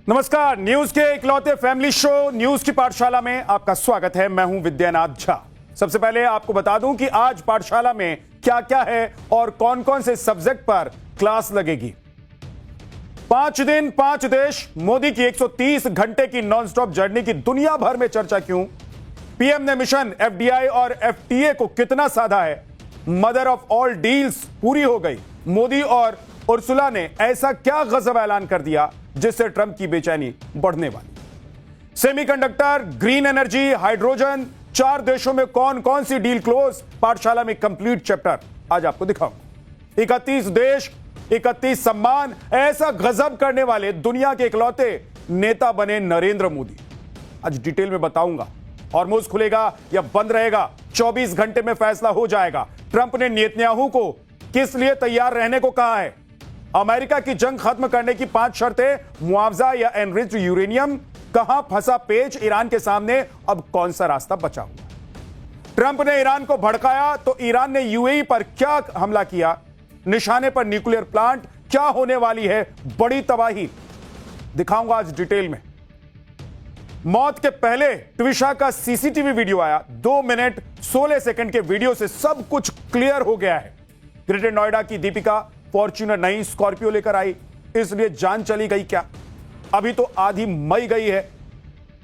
नमस्कार, न्यूज के इकलौते फैमिली शो न्यूज की पाठशाला में आपका स्वागत है। मैं हूं विद्यानाथ झा। सबसे पहले आपको बता दूं कि आज पाठशाला में क्या क्या है और कौन कौन से सब्जेक्ट पर क्लास लगेगी। 5 दिन 5 देश, मोदी की 130 घंटे की नॉनस्टॉप जर्नी की दुनिया भर में चर्चा क्यों, पीएम ने मिशन एफडीआई और एफटीए को कितना साधा है, मदर ऑफ ऑल डील्स पूरी हो गई, मोदी और उर्सुला ने ऐसा क्या गजब ऐलान कर दिया जिससे ट्रंप की बेचैनी बढ़ने वाली, सेमीकंडक्टर, ग्रीन एनर्जी, हाइड्रोजन, 4 देशों में कौन कौन सी डील क्लोज, पाठशाला में कंप्लीट चैप्टर आज आपको दिखाऊंगा। 31 देश, 31 सम्मान, ऐसा गजब करने वाले दुनिया के इकलौते नेता बने नरेंद्र मोदी। आज डिटेल में बताऊंगा। हॉर्मुज़ खुलेगा या बंद रहेगा, 24 घंटे में फैसला हो जाएगा। ट्रंप ने नेतन्याहू को किस लिए तैयार रहने को कहा है, अमेरिका की जंग खत्म करने की 5 शर्तें, मुआवजा या एनरिच्ड यूरेनियम, कहां फंसा पेच ईरान के सामने, अब कौन सा रास्ता बचा हुआ। ट्रंप ने ईरान को भड़काया तो ईरान ने यूएई पर क्या हमला किया, निशाने पर न्यूक्लियर प्लांट, क्या होने वाली है बड़ी तबाही, दिखाऊंगा आज डिटेल में। मौत के पहले ट्विशा का सीसीटीवी वीडियो आया, 2 मिनट 16 सेकंड के वीडियो से सब कुछ क्लियर हो गया है। ग्रेटर नोएडा की दीपिका फॉर्च्यूनर नहीं स्कॉर्पियो लेकर आई, इसलिए जान चली गई क्या? अभी तो आधी मई गई है,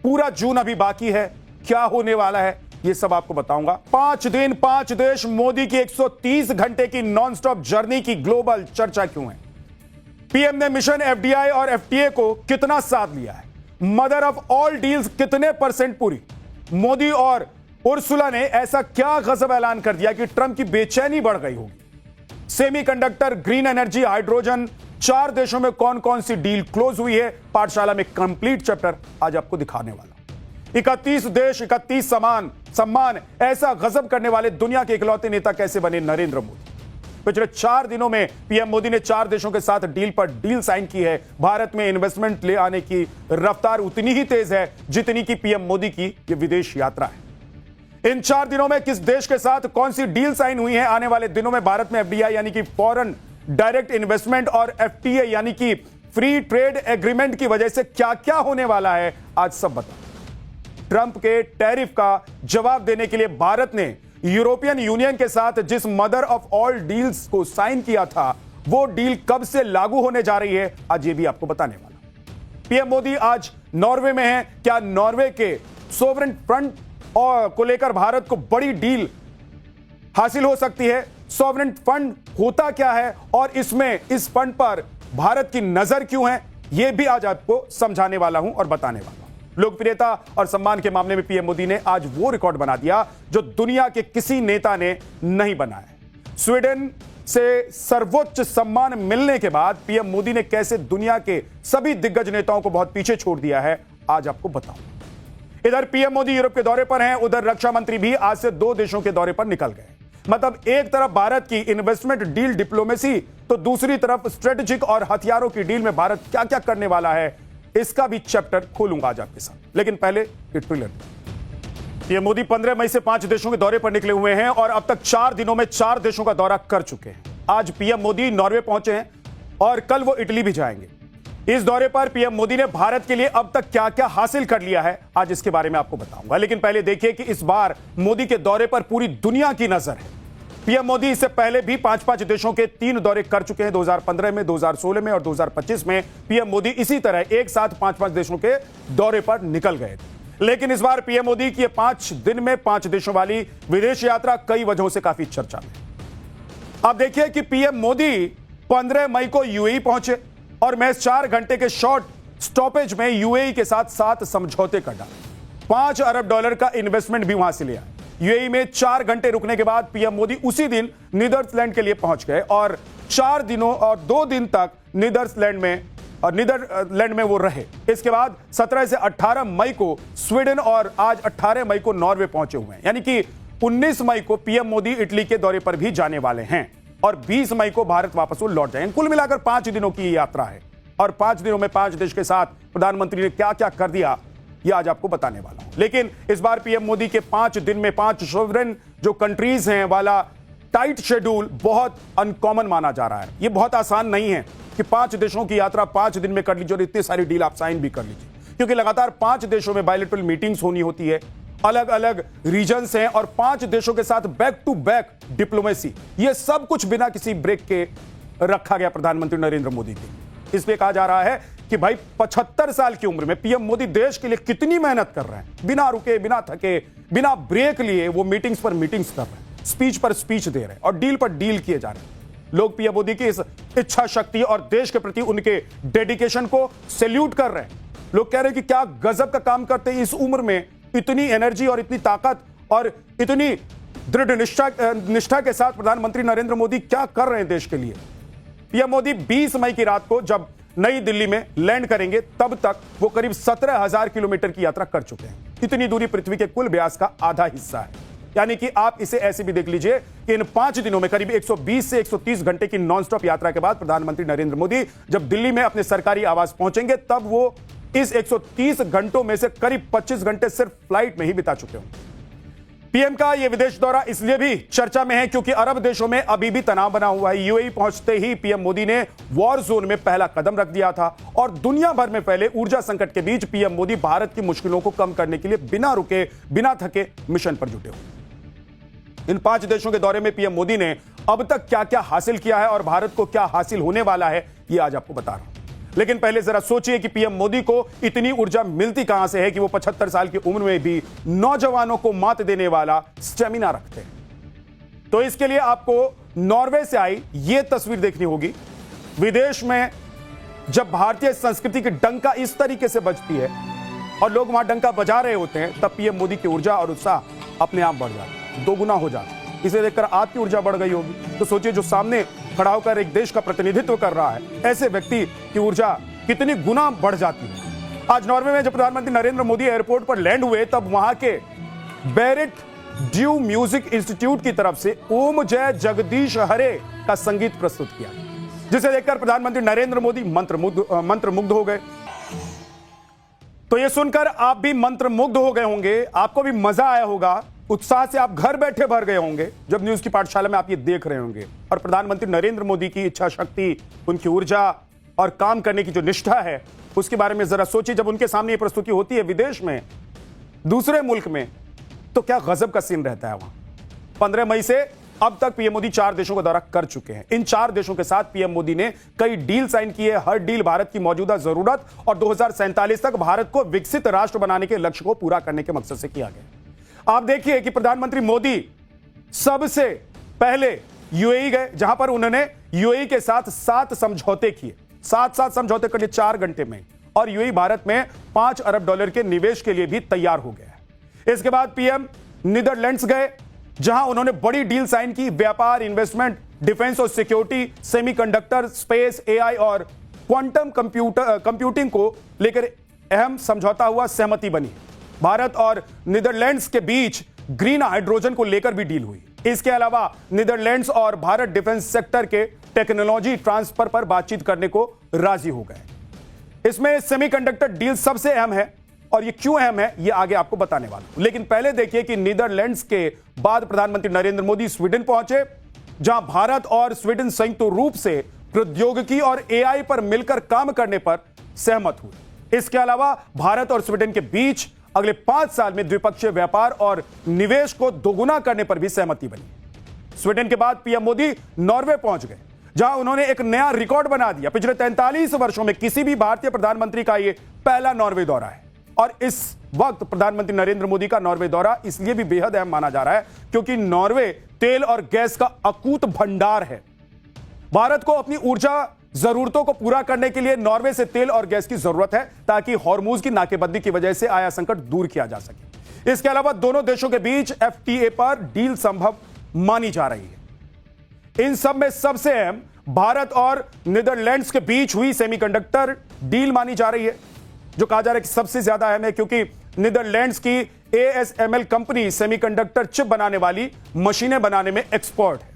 पूरा जून अभी बाकी है, क्या होने वाला है ये सब आपको बताऊंगा। 5 दिन 5 देश, मोदी की 130 घंटे की नॉनस्टॉप जर्नी की ग्लोबल चर्चा क्यों है, पीएम ने मिशन एफडीआई और एफटीए को कितना साथ लिया है, मदर ऑफ ऑल डील्स कितने % पूरी, मोदी और उर्सुला ने ऐसा क्या गजब ऐलान कर दिया कि ट्रंप की बेचैनी बढ़ गई होगी, सेमीकंडक्टर, ग्रीन एनर्जी, हाइड्रोजन, 4 देशों में कौन कौन सी डील क्लोज हुई है, पाठशाला में कंप्लीट चैप्टर आज आपको दिखाने वाला। 31 देश, 31 सम्मान, ऐसा गजब करने वाले दुनिया के इकलौते नेता कैसे बने नरेंद्र मोदी। पिछले 4 दिनों में पीएम मोदी ने 4 देशों के साथ डील पर डील साइन की है। भारत में इन्वेस्टमेंट ले आने की रफ्तार उतनी ही तेज है जितनी की पीएम मोदी की यह विदेश यात्रा है। इन 4 दिनों में किस देश के साथ कौन सी डील साइन हुई है, आने वाले दिनों में भारत में एफडीआई यानी कि फॉरेन डायरेक्ट इन्वेस्टमेंट और एफटीए यानी कि फ्री ट्रेड एग्रीमेंट की वजह से क्या क्या होने वाला है, आज सब बता। ट्रंप के टैरिफ का जवाब देने के लिए भारत ने यूरोपियन यूनियन के साथ जिस मदर ऑफ ऑल डील्स को साइन किया था, वो डील कब से लागू होने जा रही है, आज ये भी आपको बताने वाला। पीएम मोदी आज नॉर्वे में है, क्या नॉर्वे के सोवरेन फंड और को लेकर भारत को बड़ी डील हासिल हो सकती है, सॉवरेन फंड होता क्या है और इसमें इस फंड पर भारत की नजर क्यों है, यह भी आज आपको समझाने वाला हूं और बताने वाला हूं। लोकप्रियता और सम्मान के मामले में पीएम मोदी ने आज वो रिकॉर्ड बना दिया जो दुनिया के किसी नेता ने नहीं बनाया। स्वीडन से सर्वोच्च सम्मान मिलने के बाद पीएम मोदी ने कैसे दुनिया के सभी दिग्गज नेताओं को बहुत पीछे छोड़ दिया है, आज आपको बताऊं। इधर पीएम मोदी यूरोप के दौरे पर हैं, उधर रक्षा मंत्री भी आज से 2 देशों के दौरे पर निकल गए। मतलब एक तरफ भारत की इन्वेस्टमेंट डील डिप्लोमेसी, तो दूसरी तरफ स्ट्रेटेजिक और हथियारों की डील में भारत क्या क्या करने वाला है, इसका भी चैप्टर खोलूंगा आज आपके साथ। लेकिन पहले ट्रेलर। पीएम मोदी 15 मई से 5 देशों के दौरे पर निकले हुए हैं और अब तक 4 दिनों में 4 देशों का दौरा कर चुके हैं। आज पीएम मोदी नॉर्वे पहुंचे हैं और कल वो इटली भी जाएंगे। इस दौरे पर पीएम मोदी ने भारत के लिए अब तक क्या क्या हासिल कर लिया है, आज इसके बारे में आपको बताऊंगा। लेकिन पहले देखिए कि इस बार मोदी के दौरे पर पूरी दुनिया की नजर है। पीएम मोदी इससे पहले भी 5-5 देशों के 3 दौरे कर चुके हैं, 2015 में, 2016 में और 2025 में पीएम मोदी इसी तरह एक साथ 5-5 देशों के दौरे पर निकल गए थे। लेकिन इस बार पीएम मोदी की 5 दिन में 5 देशों वाली विदेश यात्रा कई वजहों से काफी चर्चा में। अब देखिए कि पीएम मोदी 15 मई को यूएई पहुंचे और महज 4 घंटे के शॉर्ट स्टॉपेज में यूएई के साथ 7 समझौते कर डाले। $5 अरब का इन्वेस्टमेंट भी वहां से लिया। यूएई में 4 घंटे रुकने के बाद पीएम मोदी उसी दिन नीदरलैंड के लिए पहुंच गए और 4 दिनों और 2 दिन तक नीदरलैंड में वो रहे। इसके बाद 17 से 18 मई को स्वीडन और आज 18 मई को नॉर्वे पहुंचे हुए हैं। यानी कि 19 मई को पीएम मोदी इटली के दौरे पर भी जाने वाले हैं और 20 मई को भारत वापस वो लौट जाएंगे। कुल मिलाकर 5 दिनों की यात्रा है और 5 दिनों में 5 देश के साथ प्रधानमंत्री ने क्या क्या कर दिया, यह आज आपको बताने वाला हूं। लेकिन इस बार पीएम मोदी के 5 दिन में 5 सोवरेन जो कंट्रीज हैं वाला टाइट शेड्यूल बहुत अनकॉमन माना जा रहा है। यह बहुत आसान नहीं है कि 5 देशों की यात्रा 5 दिन में कर लीजिए और इतनी सारी डील आप साइन भी कर लीजिए, क्योंकि लगातार 5 देशों में बायलैटरल मीटिंग्स होनी होती है, अलग अलग रीजन्स हैं और 5 देशों के साथ बैक टू बैक डिप्लोमेसी, यह सब कुछ बिना किसी ब्रेक के रखा गया प्रधानमंत्री नरेंद्र मोदी के। इसलिए कहा जा रहा है कि भाई 75 साल की उम्र में पीएम मोदी देश के लिए कितनी मेहनत कर रहे हैं, बिना रुके, बिना थके, बिना ब्रेक लिए वो मीटिंग्स पर मीटिंग्स कर रहे हैं, स्पीच पर स्पीच दे रहे हैं और डील पर डील किए जा रहे हैं। लोग पीएम मोदी की इस इच्छा शक्ति और देश के प्रति उनके डेडिकेशन को सैल्यूट कर रहे हैं। लोग कह रहे हैं कि क्या गजब का काम करते हैं, इस उम्र में इतनी एनर्जी और इतनी ताकत और इतनी दृढ़ निष्ठा के साथ प्रधानमंत्री नरेंद्र मोदी क्या कर रहे हैं देश के लिए। पीएम मोदी 20 मई की रात को जब नई दिल्ली में लैंड करेंगे तब तक वो करीब 17,000 किलोमीटर की यात्रा कर चुके हैं। इतनी दूरी पृथ्वी के कुल व्यास का आधा हिस्सा है। यानी कि आप इसे ऐसे भी देख लीजिए कि इन 5 दिनों में करीब 120 से 130 घंटे की नॉनस्टॉप यात्रा के बाद प्रधानमंत्री नरेंद्र मोदी जब दिल्ली में अपने सरकारी आवास पहुंचेंगे तब वो इस 130 घंटों में से करीब 25 घंटे सिर्फ फ्लाइट में ही बिता चुके होंगे। पीएम का यह विदेश दौरा इसलिए भी चर्चा में है क्योंकि अरब देशों में अभी भी तनाव बना हुआ है। यूएई पहुंचते ही पीएम मोदी ने वॉर जोन में पहला कदम रख दिया था और दुनिया भर में फैले ऊर्जा संकट के बीच पीएम मोदी भारत की मुश्किलों को कम करने के लिए बिना रुके, बिना थके मिशन पर जुटे हुए। इन 5 देशों के दौरे में पीएम मोदी ने अब तक क्या क्या हासिल किया है और भारत को क्या हासिल होने वाला है, यह आज आपको बता रहा हूं। लेकिन पहले जरा सोचिए कि पीएम मोदी को इतनी ऊर्जा मिलती कहां से है कि वो 75 साल की उम्र में भी नौजवानों को मात देने वाला स्टेमिना रखते हैं। तो इसके लिए आपको नॉर्वे से आई यह तस्वीर देखनी होगी। विदेश में जब भारतीय संस्कृति की डंका इस तरीके से बजती है और लोग वहां डंका बजा रहे होते हैं, तब पीएम मोदी की ऊर्जा और उत्साह अपने आप बढ़ जाता है, दोगुना हो जाता है। इसे देखकर आपकी ऊर्जा बढ़ गई होगी। तो सोचिए, जो सामने खड़ा होकर एक देश का प्रतिनिधित्व कर रहा है, ऐसे व्यक्ति की ऊर्जा कितनी गुना बढ़ जाती है। आज नॉर्वे में जब प्रधानमंत्री नरेंद्र मोदी एयरपोर्ट पर लैंड हुए तब वहां के बेरिट ड्यू म्यूजिक इंस्टीट्यूट की तरफ से ओम जय जगदीश हरे का संगीत प्रस्तुत किया, जिसे देखकर प्रधानमंत्री नरेंद्र मोदी मंत्रमुग्ध हो गए। तो यह सुनकर आप भी मंत्रमुग्ध हो गए होंगे, आपको भी मजा आया होगा, उत्साह से आप घर बैठे भर गए होंगे जब न्यूज की पाठशाला में आप ये देख रहे होंगे। और प्रधानमंत्री नरेंद्र मोदी की इच्छा शक्ति, उनकी ऊर्जा और काम करने की जो निष्ठा है उसके बारे में जरा सोचिए। जब उनके सामने ये प्रस्तुति होती है विदेश में, दूसरे मुल्क में, तो क्या गजब का सीन रहता है वहां। 15 मई से अब तक पीएम मोदी 4 देशों का दौरा कर चुके हैं। इन 4 देशों के साथ पीएम मोदी ने कई डील साइन किए। हर डील भारत की मौजूदा जरूरत और 2047 तक भारत को विकसित राष्ट्र बनाने के लक्ष्य को पूरा करने के मकसद से किया गया। आप देखिए कि प्रधानमंत्री मोदी सबसे पहले यूएई गए, जहां पर उन्होंने यूएई के साथ 7 समझौते किए। 7 समझौते कर लिए 4 घंटे में, और यूएई भारत में $5 अरब के निवेश के लिए भी तैयार हो गया है। इसके बाद पीएम नीदरलैंड्स गए, जहां उन्होंने बड़ी डील साइन की। व्यापार, इन्वेस्टमेंट, डिफेंस और सिक्योरिटी, सेमीकंडक्टर, स्पेस, एआई और क्वांटम कंप्यूटिंग को लेकर अहम समझौता हुआ, सहमति बनी। भारत और नीदरलैंड्स के बीच ग्रीन हाइड्रोजन को लेकर भी डील हुई। इसके अलावा नीदरलैंड्स और भारत डिफेंस सेक्टर के टेक्नोलॉजी ट्रांसफर पर बातचीत करने को राजी हो गए। इसमें सेमीकंडक्टर डील सबसे अहम है, और ये क्यों अहम है ये आगे आपको बताने वाला हूं। लेकिन पहले देखिए कि नीदरलैंड्स के बाद प्रधानमंत्री नरेंद्र मोदी स्वीडन पहुंचे, जहां भारत और स्वीडन संयुक्त रूप से प्रौद्योगिकी और एआई पर मिलकर काम करने पर सहमत हुए। इसके अलावा भारत और स्वीडन के बीच अगले 5 साल में द्विपक्षीय व्यापार और निवेश को दोगुना करने पर भी सहमति बनी। स्वीडन के बाद पीएम मोदी नॉर्वे पहुंच गए, जहां उन्होंने एक नया रिकॉर्ड बना दिया। पिछले 43 वर्षों में किसी भी भारतीय प्रधानमंत्री का यह पहला नॉर्वे दौरा है। और इस वक्त प्रधानमंत्री नरेंद्र मोदी का नॉर्वे दौरा इसलिए भी बेहद अहम माना जा रहा है क्योंकि नॉर्वे तेल और गैस का अकूत भंडार है। भारत को अपनी ऊर्जा जरूरतों को पूरा करने के लिए नॉर्वे से तेल और गैस की जरूरत है, ताकि हॉर्मूज की नाकेबंदी की वजह से आया संकट दूर किया जा सके। इसके अलावा दोनों देशों के बीच एफटीए पर डील संभव मानी जा रही है। इन सब में सबसे अहम भारत और नीदरलैंड्स के बीच हुई सेमीकंडक्टर डील मानी जा रही है, जो कहा जा रहा है कि सबसे ज्यादा अहम है क्योंकि नीदरलैंड्स की ASML कंपनी सेमीकंडक्टर चिप बनाने वाली मशीनें बनाने में एक्सपर्ट है।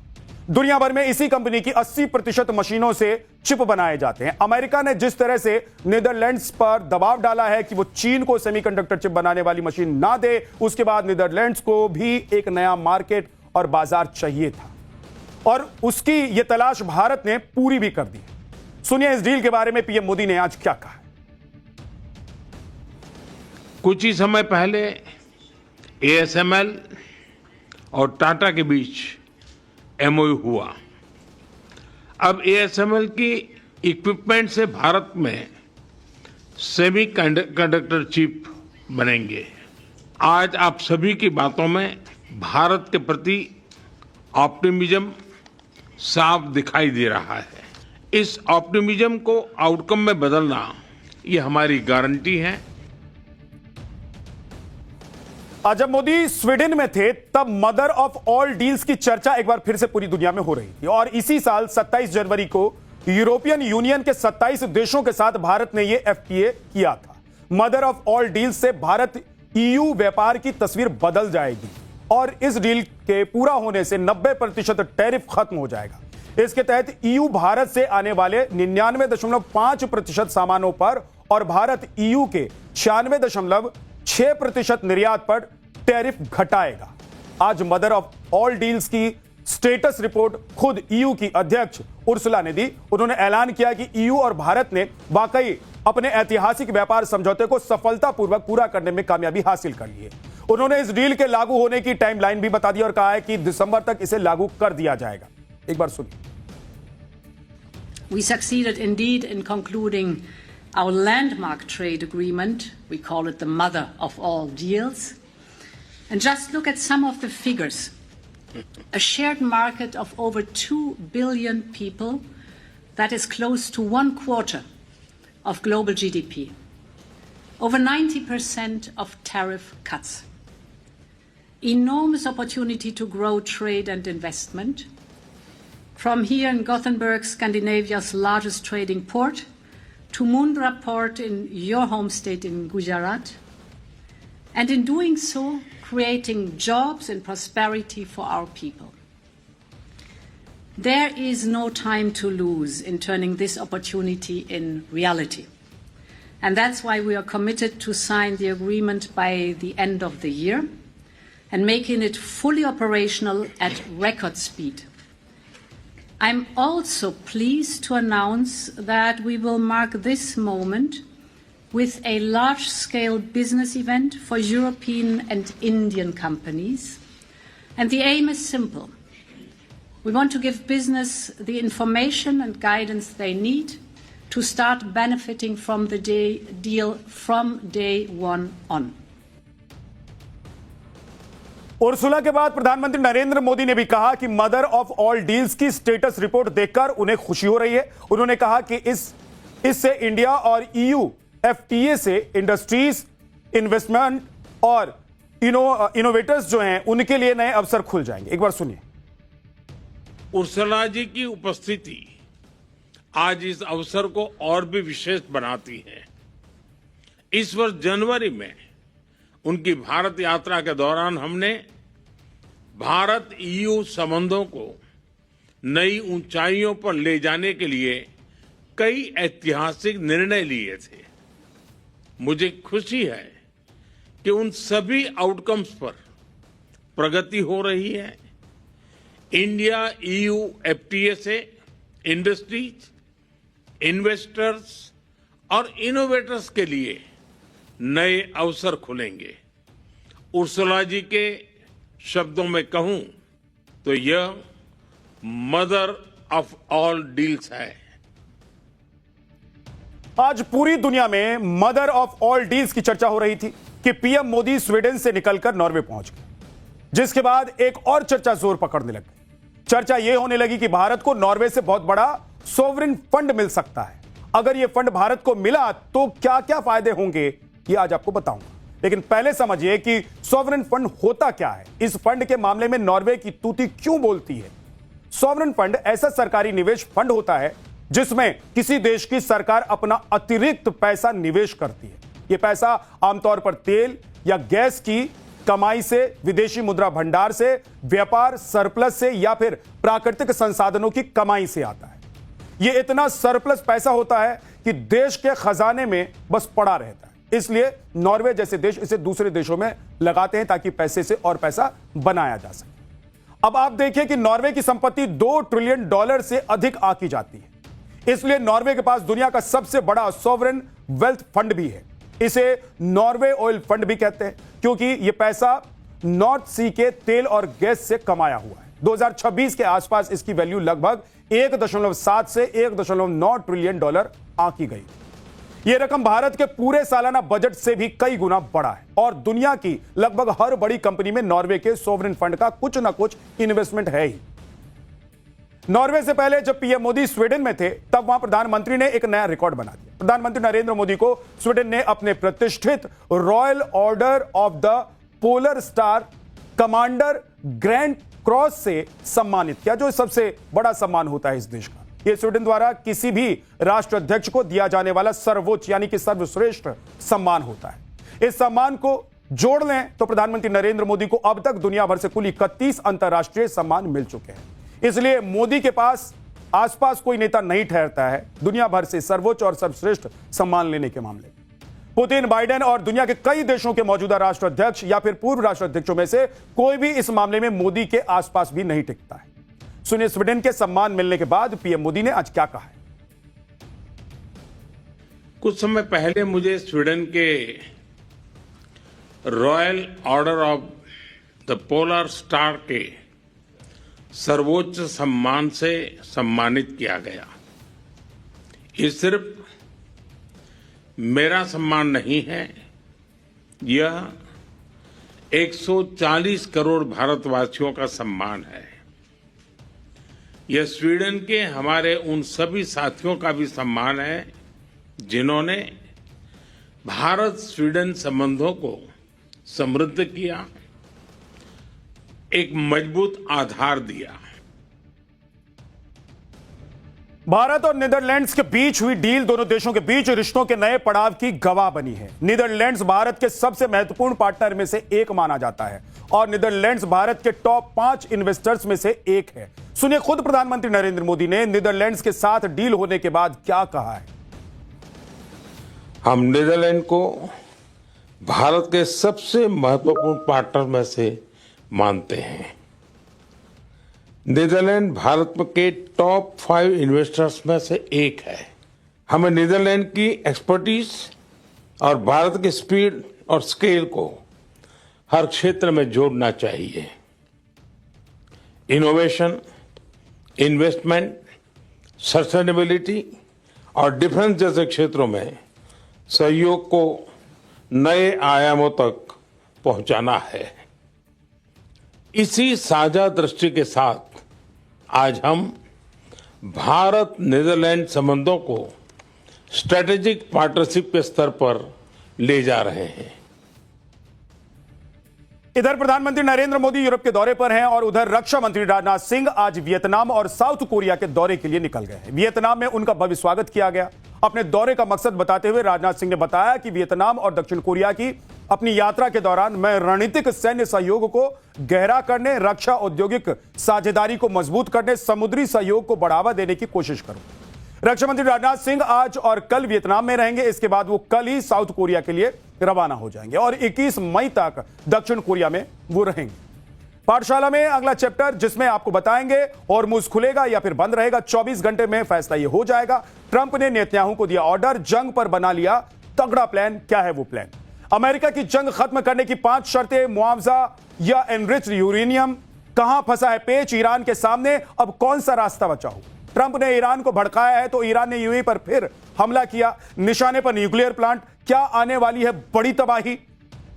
दुनिया भर में इसी कंपनी की 80% मशीनों से चिप बनाए जाते हैं। अमेरिका ने जिस तरह से नीदरलैंड्स पर दबाव डाला है कि वो चीन को सेमीकंडक्टर चिप बनाने वाली मशीन ना दे, उसके बाद नीदरलैंड्स को भी एक नया मार्केट और बाजार चाहिए था। और उसकी यह तलाश भारत ने पूरी भी कर दी। सुनिए इस डील के बारे में पीएम मोदी ने आज क्या कहा। कुछ ही समय पहले ASML और टाटा के बीच MOU हुआ। अब ASML की इक्विपमेंट से भारत में सेमीकंडक्टर चिप बनेंगे। आज आप सभी की बातों में भारत के प्रति ऑप्टिमिज्म साफ दिखाई दे रहा है। इस ऑप्टिमिज्म को आउटकम में बदलना ये हमारी गारंटी है। आज जब मोदी स्वीडन में थे तब मदर ऑफ ऑल डील्स की चर्चा एक बार फिर से पूरी दुनिया में हो रही थी और इसी साल 27 जनवरी को यूरोपियन यूनियन के 27 देशों के साथ भारत ने यह FTA किया था। मदर ऑफ ऑल डील्स से भारत EU व्यापार की तस्वीर बदल जाएगी और इस डील के पूरा होने से 90% टैरिफ खत्म हो जाएगा। इसके तहत EU भारत से आने वाले 99.5% सामानों पर और भारत EU के 96.6% निर्यात पर टैरिफ घटाएगा। आज मदर ऑफ ऑल डील्स की स्टेटस रिपोर्ट खुद EU की अध्यक्ष उर्सुला ने दी। उन्होंने ऐलान किया कि EU और भारत ने वाकई अपने ऐतिहासिक व्यापार समझौते को सफलतापूर्वक पूरा करने में कामयाबी हासिल कर ली है। उन्होंने इस डील के लागू होने की टाइमलाइन भी बता दी और कहा है कि दिसंबर तक इसे लागू कर दिया जाएगा। एक बार सुनिए। We succeeded indeed in concluding our landmark trade agreement. We call it the mother of all deals. And just look at some of the figures. A shared market of over 2 billion people, that is close to 1/4 of global GDP. Over 90% of tariff cuts. Enormous opportunity to grow trade and investment. From here in Gothenburg, Scandinavia's largest trading port, to Mundra port in your home state in Gujarat. And in doing so, creating jobs and prosperity for our people. There is no time to lose in turning this opportunity in reality. And that's why we are committed to sign the agreement by the end of the year and making it fully operational at record speed. I'm also pleased to announce that we will mark this moment with a large-scale business event for European and Indian companies. And the aim is simple. We want to give business the information and guidance they need to start benefiting from the deal from day one on. Ursula के बाद प्रधानमंत्री नरेंद्र मोदी ने भी कहा कि mother of all deals की status report देखकर उन्हें खुशी हो रही है। उन्होंने कहा कि इससे इंडिया और EU FTA से इंडस्ट्रीज, इन्वेस्टमेंट और इनोवेटर्स जो हैं उनके लिए नए अवसर खुल जाएंगे। एक बार सुनिए। उर्सुला जी की उपस्थिति आज इस अवसर को और भी विशेष बनाती है। इस वर्ष जनवरी में उनकी भारत यात्रा के दौरान हमने भारत EU संबंधों को नई ऊंचाइयों पर ले जाने के लिए कई ऐतिहासिक निर्णय लिए थे। मुझे खुशी है कि उन सभी आउटकम्स पर प्रगति हो रही है। इंडिया EU FTA से इंडस्ट्रीज, इन्वेस्टर्स और इनोवेटर्स के लिए नए अवसर खुलेंगे। उर्सुला जी के शब्दों में कहूं तो यह मदर ऑफ ऑल डील्स है। आज पूरी दुनिया में मदर ऑफ ऑल डील्स की चर्चा हो रही थी कि पीएम मोदी स्वीडन से निकलकर नॉर्वे पहुंच गए, जिसके बाद एक और चर्चा जोर पकड़ने लगी। चर्चा यह होने लगी कि भारत को नॉर्वे से बहुत बड़ा सोवरेन फंड मिल सकता है। अगर यह फंड भारत को मिला तो क्या क्या फायदे होंगे, यह आज आपको बताऊंगा। लेकिन पहले समझिए कि सोवरेन फंड होता क्या है। इस फंड के मामले में नॉर्वे की तूती क्यों बोलती है। सोवरेन फंड ऐसा सरकारी निवेश फंड होता है जिसमें किसी देश की सरकार अपना अतिरिक्त पैसा निवेश करती है। यह पैसा आमतौर पर तेल या गैस की कमाई से, विदेशी मुद्रा भंडार से, व्यापार सरप्लस से या फिर प्राकृतिक संसाधनों की कमाई से आता है। यह इतना सरप्लस पैसा होता है कि देश के खजाने में बस पड़ा रहता है। इसलिए नॉर्वे जैसे देश इसे दूसरे देशों में लगाते हैं ताकि पैसे से और पैसा बनाया जा सके। अब आप देखिए कि नॉर्वे की संपत्ति $2 ट्रिलियन से अधिक आंकी जाती है। इसलिए नॉर्वे के पास दुनिया का सबसे बड़ा सॉवरेन वेल्थ फंड भी है। इसे नॉर्वे ऑयल फंड भी कहते हैं क्योंकि यह पैसा नॉर्थ सी के तेल और गैस से कमाया हुआ है। 2026 के आसपास इसकी वैल्यू लगभग 1.7 से 1.9 ट्रिलियन डॉलर आंकी गई। यह रकम भारत के पूरे सालाना बजट से भी कई गुना बड़ा है और दुनिया की लगभग हर बड़ी कंपनी में नॉर्वे के सॉवरेन फंड का कुछ ना कुछ इन्वेस्टमेंट है ही। नॉर्वे से पहले जब पीएम मोदी स्वीडन में थे तब वहां प्रधानमंत्री ने एक नया रिकॉर्ड बना दिया। प्रधानमंत्री नरेंद्र मोदी को स्वीडन ने अपने प्रतिष्ठित royal order of the polar star commander grand cross से सम्मानित किया, जो सबसे बड़ा सम्मान होता है इस देश का। यह स्वीडन द्वारा किसी भी राष्ट्राध्यक्ष को दिया जाने वाला सर्वोच्च यानी कि सर्वश्रेष्ठ सम्मान होता है। इस सम्मान को जोड़ लें तो प्रधानमंत्री नरेंद्र मोदी को अब तक दुनिया भर से कुल 31 अंतर्राष्ट्रीय सम्मान मिल चुके हैं। इसलिए मोदी के पास आसपास कोई नेता नहीं ठहरता है दुनिया भर से सर्वोच्च और सर्वश्रेष्ठ सम्मान लेने के मामले में। पुतिन, बाइडेन और दुनिया के कई देशों के मौजूदा राष्ट्राध्यक्ष या फिर पूर्व राष्ट्राध्यक्षों में से कोई भी इस मामले में मोदी के आसपास भी नहीं टिकता है। सुनिए स्वीडन के सम्मान मिलने के बाद पीएम मोदी ने आज क्या कहा है। कुछ समय पहले मुझे स्वीडन के royal order of the polar star के सर्वोच्च सम्मान से सम्मानित किया गया। ये सिर्फ मेरा सम्मान नहीं है, यह 140 करोड़ भारतवासियों का सम्मान है। यह स्वीडन के हमारे उन सभी साथियों का भी सम्मान है जिन्होंने भारत स्वीडन संबंधों को समृद्ध किया, एक मजबूत आधार दिया। भारत और नीदरलैंड्स के बीच हुई डील दोनों देशों के बीच रिश्तों के नए पड़ाव की गवाह बनी है। नीदरलैंड्स भारत के सबसे महत्वपूर्ण पार्टनर में से एक माना जाता है और नीदरलैंड्स भारत के टॉप 5 इन्वेस्टर्स में से एक है। सुनिए खुद प्रधानमंत्री नरेंद्र मोदी ने नीदरलैंड्स के साथ डील होने के बाद क्या कहा है। हम नीदरलैंड को भारत के सबसे महत्वपूर्ण पार्टनर में से मानते हैं। नीदरलैंड भारत के टॉप 5 इन्वेस्टर्स में से एक है। हमें नीदरलैंड की एक्सपर्टीज और भारत की स्पीड और स्केल को हर क्षेत्र में जोड़ना चाहिए। इनोवेशन, इन्वेस्टमेंट, सस्टेनेबिलिटी और डिफेंस जैसे क्षेत्रों में सहयोग को नए आयामों तक पहुंचाना है। इसी साझा दृष्टि के साथ आज हम भारत नीदरलैंड संबंधों को स्ट्रेटेजिक पार्टनरशिप के स्तर पर ले जा रहे हैं। इधर प्रधानमंत्री नरेंद्र मोदी यूरोप के दौरे पर हैं और उधर रक्षा मंत्री राजनाथ सिंह आज वियतनाम और साउथ कोरिया के दौरे के लिए निकल गए हैं। वियतनाम में उनका भव्य स्वागत किया गया। अपने दौरे का मकसद बताते हुए राजनाथ सिंह ने बताया कि वियतनाम और दक्षिण कोरिया की अपनी यात्रा के दौरान मैं रणनीतिक सैन्य सहयोग को गहरा करने, रक्षा औद्योगिक साझेदारी को मजबूत करने, समुद्री सहयोग को बढ़ावा देने की कोशिश करूंगा। रक्षा मंत्री राजनाथ सिंह आज और कल वियतनाम में रहेंगे। इसके बाद वो कल ही साउथ कोरिया के लिए रवाना हो जाएंगे और 21 मई तक दक्षिण कोरिया में वो रहेंगे। पाठशाला में अगला चैप्टर जिसमें आपको बताएंगे हॉर्मुज़ खुलेगा या फिर बंद रहेगा। 24 घंटे में फैसला ये हो जाएगा। ट्रंप ने नेतन्याहू को दिया ऑर्डर, जंग पर बना लिया तगड़ा प्लान। क्या है वो प्लान? अमेरिका की जंग खत्म करने की 5 शर्तें, मुआवजा या एनरिच्ड यूरेनियम। कहां फंसा है पेच ईरान के सामने, अब कौन सा रास्ता बचा हो? ट्रंप ने ईरान को भड़काया है तो ईरान ने यूएई पर फिर हमला किया, निशाने पर न्यूक्लियर प्लांट। क्या आने वाली है बड़ी तबाही?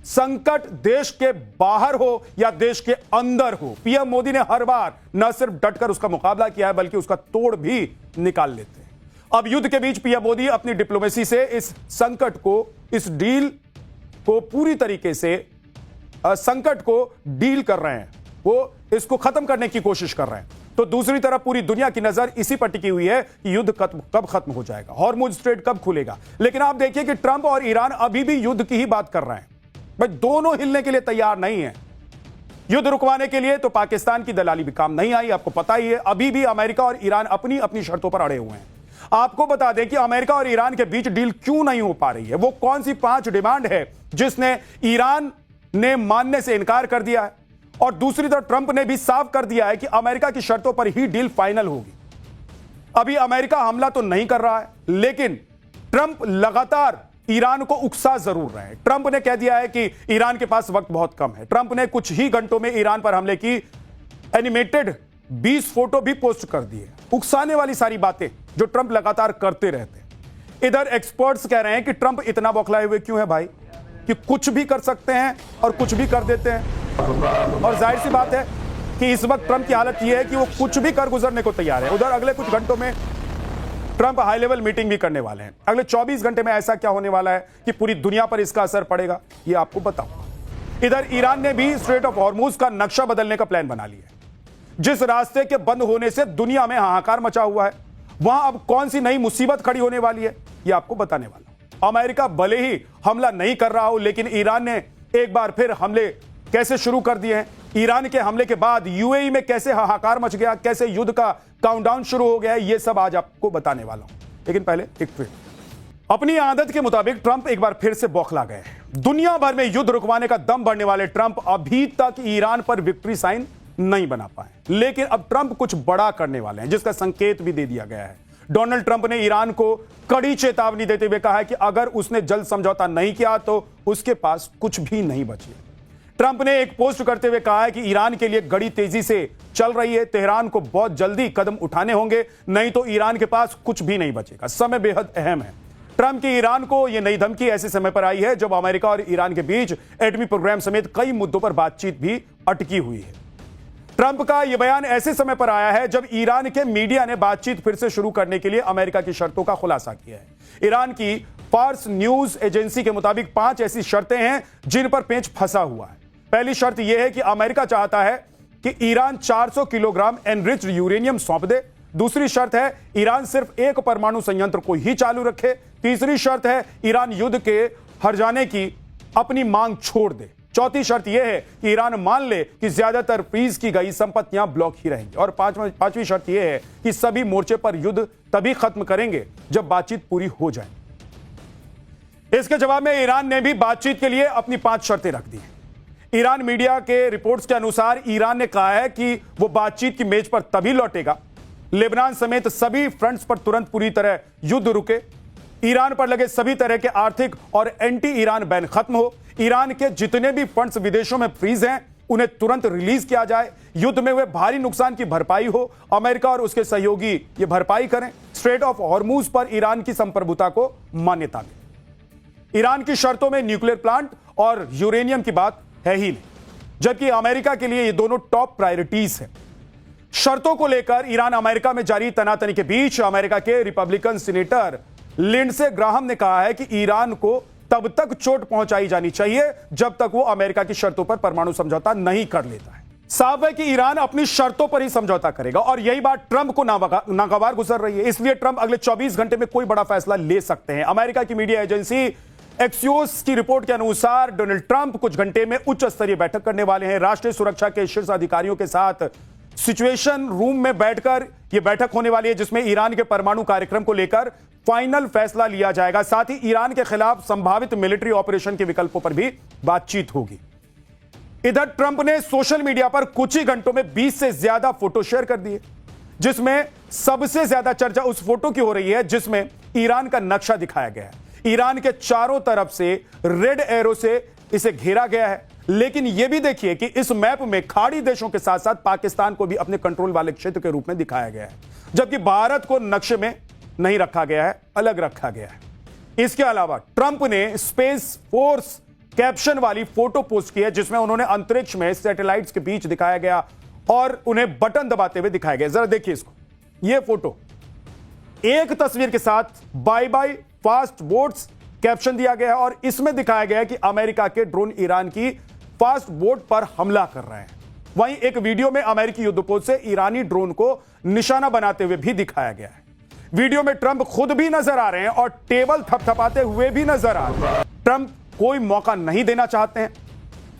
संकट देश के बाहर हो या देश के अंदर हो, पीएम मोदी ने हर बार न सिर्फ डटकर उसका मुकाबला किया है बल्कि उसका तोड़ भी निकाल लेते हैं। अब युद्ध के बीच पीएम मोदी अपनी डिप्लोमेसी से इस संकट को, इस डील को पूरी तरीके से संकट को डील कर रहे हैं, वो इसको खत्म करने की कोशिश कर रहे हैं। तो दूसरी तरफ पूरी दुनिया की नजर इसी पर टिकी हुई है कि युद्ध कब खत्म हो जाएगा, हॉर्मुज़ स्ट्रेट कब खुलेगा। लेकिन आप देखिए कि ट्रंप और ईरान अभी भी युद्ध की ही बात कर रहे हैं। भाई दोनों हिलने के लिए तैयार नहीं है। युद्ध रुकवाने के लिए तो पाकिस्तान की दलाली भी काम नहीं आई, आपको पता ही है। अभी भी अमेरिका और ईरान अपनी अपनी शर्तों पर अड़े हुए हैं। आपको बता दें कि अमेरिका और ईरान के बीच डील क्यों नहीं हो पा रही है। वो कौन सी 5 डिमांड है जिसने ईरान ने मानने से इनकार कर दिया है और दूसरी तरफ ट्रंप ने भी साफ कर दिया है कि अमेरिका की शर्तों पर ही डील फाइनल होगी। अभी अमेरिका हमला तो नहीं कर रहा है, लेकिन ट्रंप लगातार ईरान को उकसा जरूर रहे हैं। ट्रंप ने कह दिया है कि ईरान के पास वक्त बहुत कम है। ट्रंप ने कुछ ही घंटों में ईरान पर हमले की एनिमेटेड 20 फोटो भी पोस्ट कर दिए। उकसाने वाली सारी बातें जो ट्रंप लगातार करते रहते हैं। इधर एक्सपर्ट्स कह रहे हैं कि ट्रंप इतना बौखलाए हुए क्यों है भाई, कि कुछ भी कर सकते हैं और कुछ भी कर देते हैं। और जाहिर सी बात है कि इस वक्त ट्रंप की हालत यह है कि वो कुछ भी कर गुजरने को तैयार है। उधर अगले कुछ घंटों में ट्रंप हाई लेवल मीटिंग भी करने वाले हैं। अगले 24 घंटे में ऐसा क्या होने वाला है कि पूरी दुनिया पर इसका असर पड़ेगा, ये आपको बताऊं। इधर ईरान ने भी स्ट्रेट ऑफ हॉर्मुज का नक्शा बदलने का प्लान बना लिया है। जिस रास्ते के बंद होने से दुनिया में हाहाकार मचा हुआ है, वहां अब कौन सी नई मुसीबत खड़ी होने वाली है, यह आपको बताने वाला हूं। अमेरिका भले ही हमला नहीं कर रहा हो, लेकिन ईरान ने एक बार फिर हमले कैसे शुरू कर दिए हैं। ईरान के हमले के बाद यूएई में कैसे हाहाकार मच गया, कैसे युद्ध का काउंटडाउन शुरू हो गया है, यह सब आज आपको बताने वाला हूं। लेकिन पहले एक ट्वीट। अपनी आदत के मुताबिक ट्रंप एक बार फिर से बौखला गए। दुनिया भर में युद्ध रुकवाने का दम बढ़ने वाले ट्रंप अभी तक ईरान पर विक्ट्री साइन नहीं बना पाए, लेकिन अब ट्रंप कुछ बड़ा करने वाले हैं, जिसका संकेत भी दे दिया गया है। डोनाल्ड ट्रंप ने ईरान को कड़ी चेतावनी देते हुए कहा है कि अगर उसने जल्द समझौता नहीं किया तो उसके पास कुछ भी नहीं बचे। ट्रंप ने एक पोस्ट करते हुए कहा है कि ईरान के लिए घड़ी तेजी से चल रही है, तेहरान को बहुत जल्दी कदम उठाने होंगे, नहीं तो ईरान के पास कुछ भी नहीं बचेगा। समय बेहद अहम है। ट्रंप की ईरान को यह नई धमकी ऐसे समय पर आई है जब अमेरिका और ईरान के बीच एटमी प्रोग्राम समेत कई मुद्दों पर बातचीत भी अटकी हुई है। ट्रंप का यह बयान ऐसे समय पर आया है जब ईरान के मीडिया ने बातचीत फिर से शुरू करने के लिए अमेरिका की शर्तों का खुलासा किया है। ईरान की फार्स न्यूज एजेंसी के मुताबिक 5 ऐसी शर्तें हैं जिन पर पेंच फंसा हुआ है। पहली शर्त यह है कि अमेरिका चाहता है कि ईरान 400 किलोग्राम एनरिच्ड यूरेनियम सौंप दे। दूसरी शर्त है ईरान सिर्फ एक परमाणु संयंत्र को ही चालू रखे। तीसरी शर्त है ईरान युद्ध के हर जाने की अपनी मांग छोड़ दे। चौथी शर्त यह है कि ईरान मान ले कि ज्यादातर फ्रीज की गई संपत्तियां ब्लॉक ही रहेंगी। और पांचवी शर्त यह है कि सभी मोर्चे पर युद्ध तभी खत्म करेंगे जब बातचीत पूरी हो जाए। इसके जवाब में ईरान ने भी बातचीत के लिए अपनी 5 शर्तें रख दी हैं। ईरान मीडिया के रिपोर्ट्स के अनुसार ईरान ने कहा है कि वो बातचीत की मेज पर तभी लौटेगा लेबनान समेत सभी फ्रंट्स पर तुरंत पूरी तरह युद्ध रुके, ईरान पर लगे सभी तरह के आर्थिक और एंटी ईरान बैन खत्म हो, ईरान के जितने भी फंड्स विदेशों में फ्रीज हैं उन्हें तुरंत रिलीज किया जाए, युद्ध में हुए भारी नुकसान की भरपाई हो, अमेरिका और उसके सहयोगी ये भरपाई करें, स्ट्रेट ऑफ हॉर्मुज पर ईरान की संप्रभुता को मान्यता दें। ईरान की शर्तों में न्यूक्लियर प्लांट और यूरेनियम की बात है ही नहीं, जबकि अमेरिका के लिए ये दोनों टॉप प्रायोरिटीज हैं। शर्तों को लेकर ईरान अमेरिका में जारी तनातनी के बीच अमेरिका के रिपब्लिकन सीनेटर लिंडसे ग्राहम ने कहा है कि ईरान को तब तक चोट पहुंचाई जानी चाहिए जब तक वो अमेरिका की शर्तों पर परमाणु समझौता नहीं कर लेता है। साफ है कि ईरान अपनी शर्तों पर ही समझौता करेगा और यही बात ट्रंप को नागवार गुजर रही है। इसलिए ट्रंप अगले 24 घंटे में कोई बड़ा फैसला ले सकते हैं। अमेरिका की मीडिया एजेंसी एक्सियोस की रिपोर्ट के अनुसार डोनाल्ड ट्रंप कुछ घंटे में उच्च स्तरीय बैठक करने वाले हैं। राष्ट्रीय सुरक्षा के शीर्ष अधिकारियों के साथ सिचुएशन रूम में बैठकर यह बैठक होने वाली है, जिसमें ईरान के परमाणु कार्यक्रम को लेकर फाइनल फैसला लिया जाएगा। साथ ही ईरान के खिलाफ संभावित मिलिट्री ऑपरेशन के विकल्पों पर भी बातचीत होगी। इधर ट्रंप ने सोशल मीडिया पर कुछ ही घंटों में 20 से ज्यादा फोटो शेयर कर दिए, जिसमें सबसे ज्यादा चर्चा उस फोटो की हो रही है जिसमें ईरान का नक्शा दिखाया गया है। ईरान के चारों तरफ से रेड एरो से इसे घेरा गया है, लेकिन यह भी देखिए कि इस मैप में खाड़ी देशों के साथ साथ पाकिस्तान को भी अपने कंट्रोल वाले क्षेत्र के रूप में दिखाया गया है, जबकि भारत को नक्शे में नहीं रखा गया है, अलग रखा गया है। इसके अलावा ट्रंप ने स्पेस फोर्स कैप्शन वाली फोटो पोस्ट की है, जिसमें उन्होंने अंतरिक्ष में सैटेलाइट्स के बीच दिखाया गया और उन्हें बटन दबाते हुए दिखाया गया। जरा देखिए इसको, यह फोटो एक तस्वीर के साथ bye bye fast boats caption दिया गया है और इसमें दिखाया गया है कि अमेरिका के ड्रोन ईरान की फास्ट बोट पर हमला कर रहे हैं। वहीं एक वीडियो में अमेरिकी युद्धपोत से ईरानी ड्रोन को निशाना बनाते हुए भी दिखाया गया है। वीडियो में ट्रंप खुद भी नजर आ रहे हैं और टेबल थपथपाते हुए भी नजर आ रहे हैं। ट्रंप कोई मौका नहीं देना चाहते हैं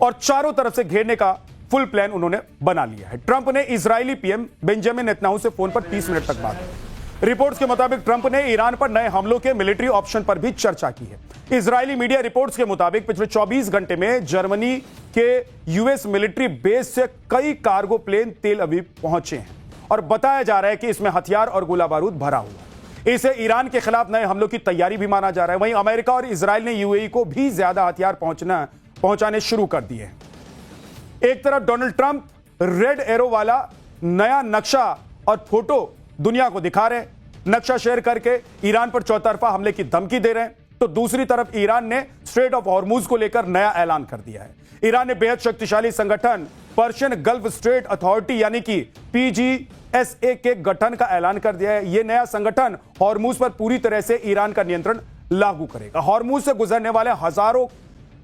और चारों तरफ से घेरने का फुल प्लान उन्होंने बना लिया है। ट्रंप ने इजरायली पीएम बेंजामिन नेतन्याहू से फोन पर 30 मिनट तक बात की। रिपोर्ट्स के मुताबिक ट्रंप ने ईरान पर नए हमलों के मिलिट्री ऑप्शन पर भी चर्चा की है। इजरायली मीडिया रिपोर्ट्स के मुताबिक पिछले 24 घंटे में जर्मनी के यूएस मिलिट्री बेस से कई कार्गो प्लेन तेल अवीव पहुंचे हैं और बताया जा रहा है कि इसमें हथियार और गोला बारूद भरा हुआ है। इसे ईरान के खिलाफ नए हमलों की तैयारी भी माना जा रहा है। वहीं अमेरिका और इजरायल ने यूएई को भी ज्यादा हथियार पहुंचाने शुरू कर दिए हैं। एक तरफ डोनाल्ड ट्रंप रेड एरो वाला नया नक्शा और फोटो दुनिया को दिखा रहे हैं, नक्शा शेयर करके ईरान पर चौतरफा हमले की धमकी दे रहे हैं, तो दूसरी तरफ ईरान ने स्ट्रेट ऑफ हॉर्मुज को लेकर नया ऐलान कर दिया है। ईरान ने बेहद शक्तिशाली संगठन पर्शियन गल्फ स्ट्रेट अथॉरिटी यानी कि PGSA के गठन का ऐलान कर दिया है। यह नया संगठन हॉर्मुज पर पूरी तरह से ईरान का नियंत्रण लागू करेगा। हॉर्मुज से गुजरने वाले हजारों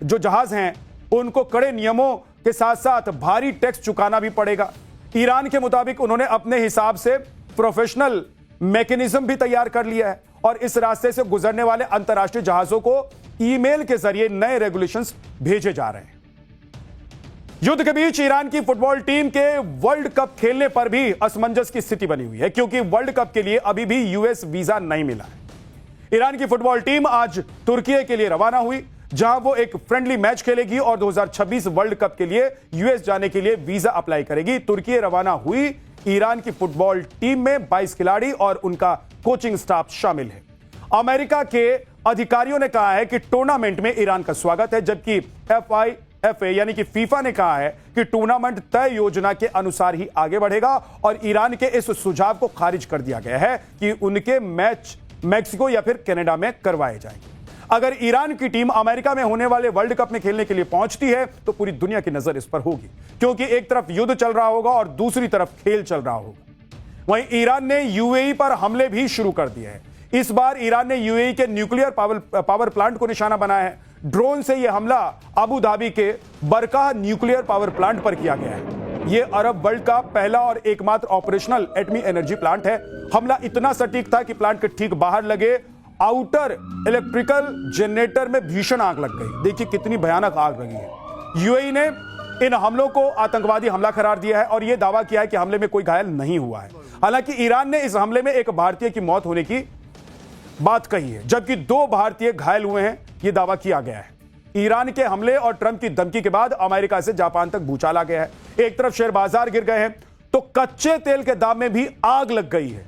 जो जहाज हैं उनको कड़े नियमों के साथ साथ भारी टैक्स चुकाना भी पड़ेगा। ईरान के मुताबिक उन्होंने अपने हिसाब से प्रोफेशनल मैकेनिज्म भी तैयार कर लिया है और इस रास्ते से गुजरने वाले अंतरराष्ट्रीय जहाजों को ईमेल के जरिए नए रेगुलेशंस भेजे जा रहे हैं। युद्ध के बीच ईरान की फुटबॉल टीम के वर्ल्ड कप खेलने पर भी असमंजस की स्थिति बनी हुई है, क्योंकि वर्ल्ड कप के लिए अभी भी यूएस वीजा नहीं मिला है। ईरान की फुटबॉल टीम आज तुर्की के लिए रवाना हुई, जहां वो एक फ्रेंडली मैच खेलेगी और 2026 वर्ल्ड कप के लिए यूएस जाने के लिए वीजा अप्लाई करेगी। तुर्की रवाना हुई ईरान की फुटबॉल टीम में 22 खिलाड़ी और उनका कोचिंग स्टाफ शामिल है। अमेरिका के अधिकारियों ने कहा है कि टूर्नामेंट में ईरान का स्वागत है, जबकि FIFA यानी कि फीफा ने कहा है कि टूर्नामेंट तय योजना के अनुसार ही आगे बढ़ेगा और ईरान के इस सुझाव को खारिज कर दिया गया है कि उनके मैच मैक्सिको या फिर कनाडा में करवाए जाएंगे। अगर ईरान की टीम अमेरिका में होने वाले वर्ल्ड कप में खेलने के लिए पहुंचती है तो पूरी दुनिया की नजर इस पर होगी, क्योंकि एक तरफ युद्ध चल रहा होगा और दूसरी तरफ खेल चल रहा होगा। वहीं ईरान ने यूएई पर हमले भी शुरू कर दिए हैं। इस बार ईरान ने यूएई के न्यूक्लियर पावर प्लांट को निशाना बनाया है। ड्रोन से यह हमला अबू धाबी के बरकाह न्यूक्लियर पावर प्लांट पर किया गया है। यह अरब वर्ल्ड का पहला और एकमात्र ऑपरेशनल एटमी एनर्जी प्लांट है। हमला इतना सटीक था कि प्लांट के ठीक बाहर लगे आउटर इलेक्ट्रिकल जनरेटर में भीषण आग लग गई। देखिए कितनी भयानक आग लगी है। यूएई ने इन हमलों को आतंकवादी हमला करार दिया है और यह दावा किया है कि हमले में कोई घायल नहीं हुआ है। हालांकि ईरान ने इस हमले में एक भारतीय की मौत होने की बात कही है, जबकि 2 भारतीय घायल हुए हैं, यह दावा किया गया है। ईरान के हमले और ट्रंप की धमकी के बाद अमेरिका से जापान तक भूचाल आ गया है। एक तरफ शेयर बाजार गिर गए हैं तो कच्चे तेल के दाम में भी आग लग गई है।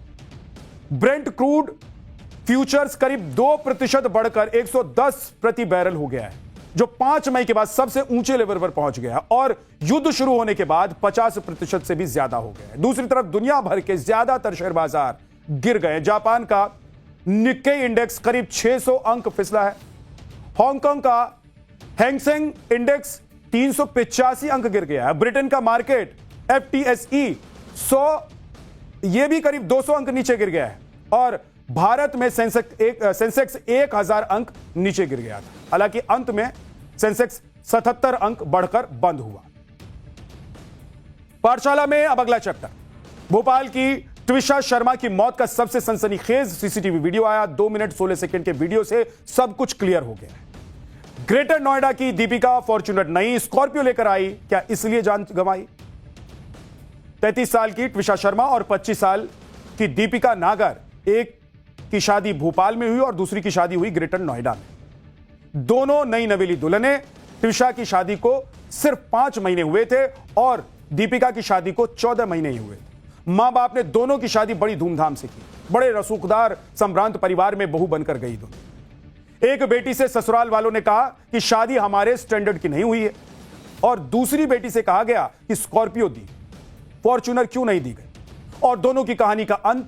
ब्रेंट क्रूड फ्यूचर्स करीब 2% बढ़कर 110 प्रति बैरल हो गया है, जो 5 मई के बाद सबसे ऊंचे लेवल पर पहुंच गया है और युद्ध शुरू होने के बाद 50% से भी ज्यादा हो गया है। दूसरी तरफ दुनिया भर के ज्यादातर शेयर बाजार गिर गए। जापान का निक्केई इंडेक्स करीब 600 अंक फिसला है। हांगकांग का हैंगसेंग इंडेक्स 385 अंक गिर गया है। ब्रिटेन का मार्केट FTSE 100 यह भी करीब 200 अंक नीचे गिर गया है और भारत में सेंसेक्स 1000 अंक नीचे गिर गया था। हालांकि अंत में सेंसेक्स 77 अंक बढ़कर बंद हुआ। पाठशाला में अब अगला चैप्टर। भोपाल की ट्विशा शर्मा की मौत का सबसे सनसनीखेज सीसीटीवी वीडियो आया। 2 मिनट 16 सेकंड के वीडियो से सब कुछ क्लियर हो गया है। ग्रेटर नोएडा की दीपिका फॉर्च्यूनर नई स्कॉर्पियो लेकर आई, क्या इसलिए जान गंवाई? 33 साल की ट्विशा शर्मा और 25 साल की दीपिका नागर, एक की शादी भोपाल में हुई और दूसरी की शादी हुई ग्रेटर नोएडा में। दोनों नई नवेली दुल्हने। ट्विशा की शादी को सिर्फ 5 महीने हुए थे और दीपिका की शादी को 14 महीने ही हुए थे। मां बाप ने दोनों की शादी बड़ी धूमधाम से की। बड़े रसूखदार संभ्रांत परिवार में बहू बनकर गई दोनों। एक बेटी से ससुराल वालों ने कहा कि शादी हमारे स्टैंडर्ड की नहीं हुई है और दूसरी बेटी से कहा गया कि स्कॉर्पियो दी, फॉर्च्यूनर क्यों नहीं दी गई, और दोनों की कहानी का अंत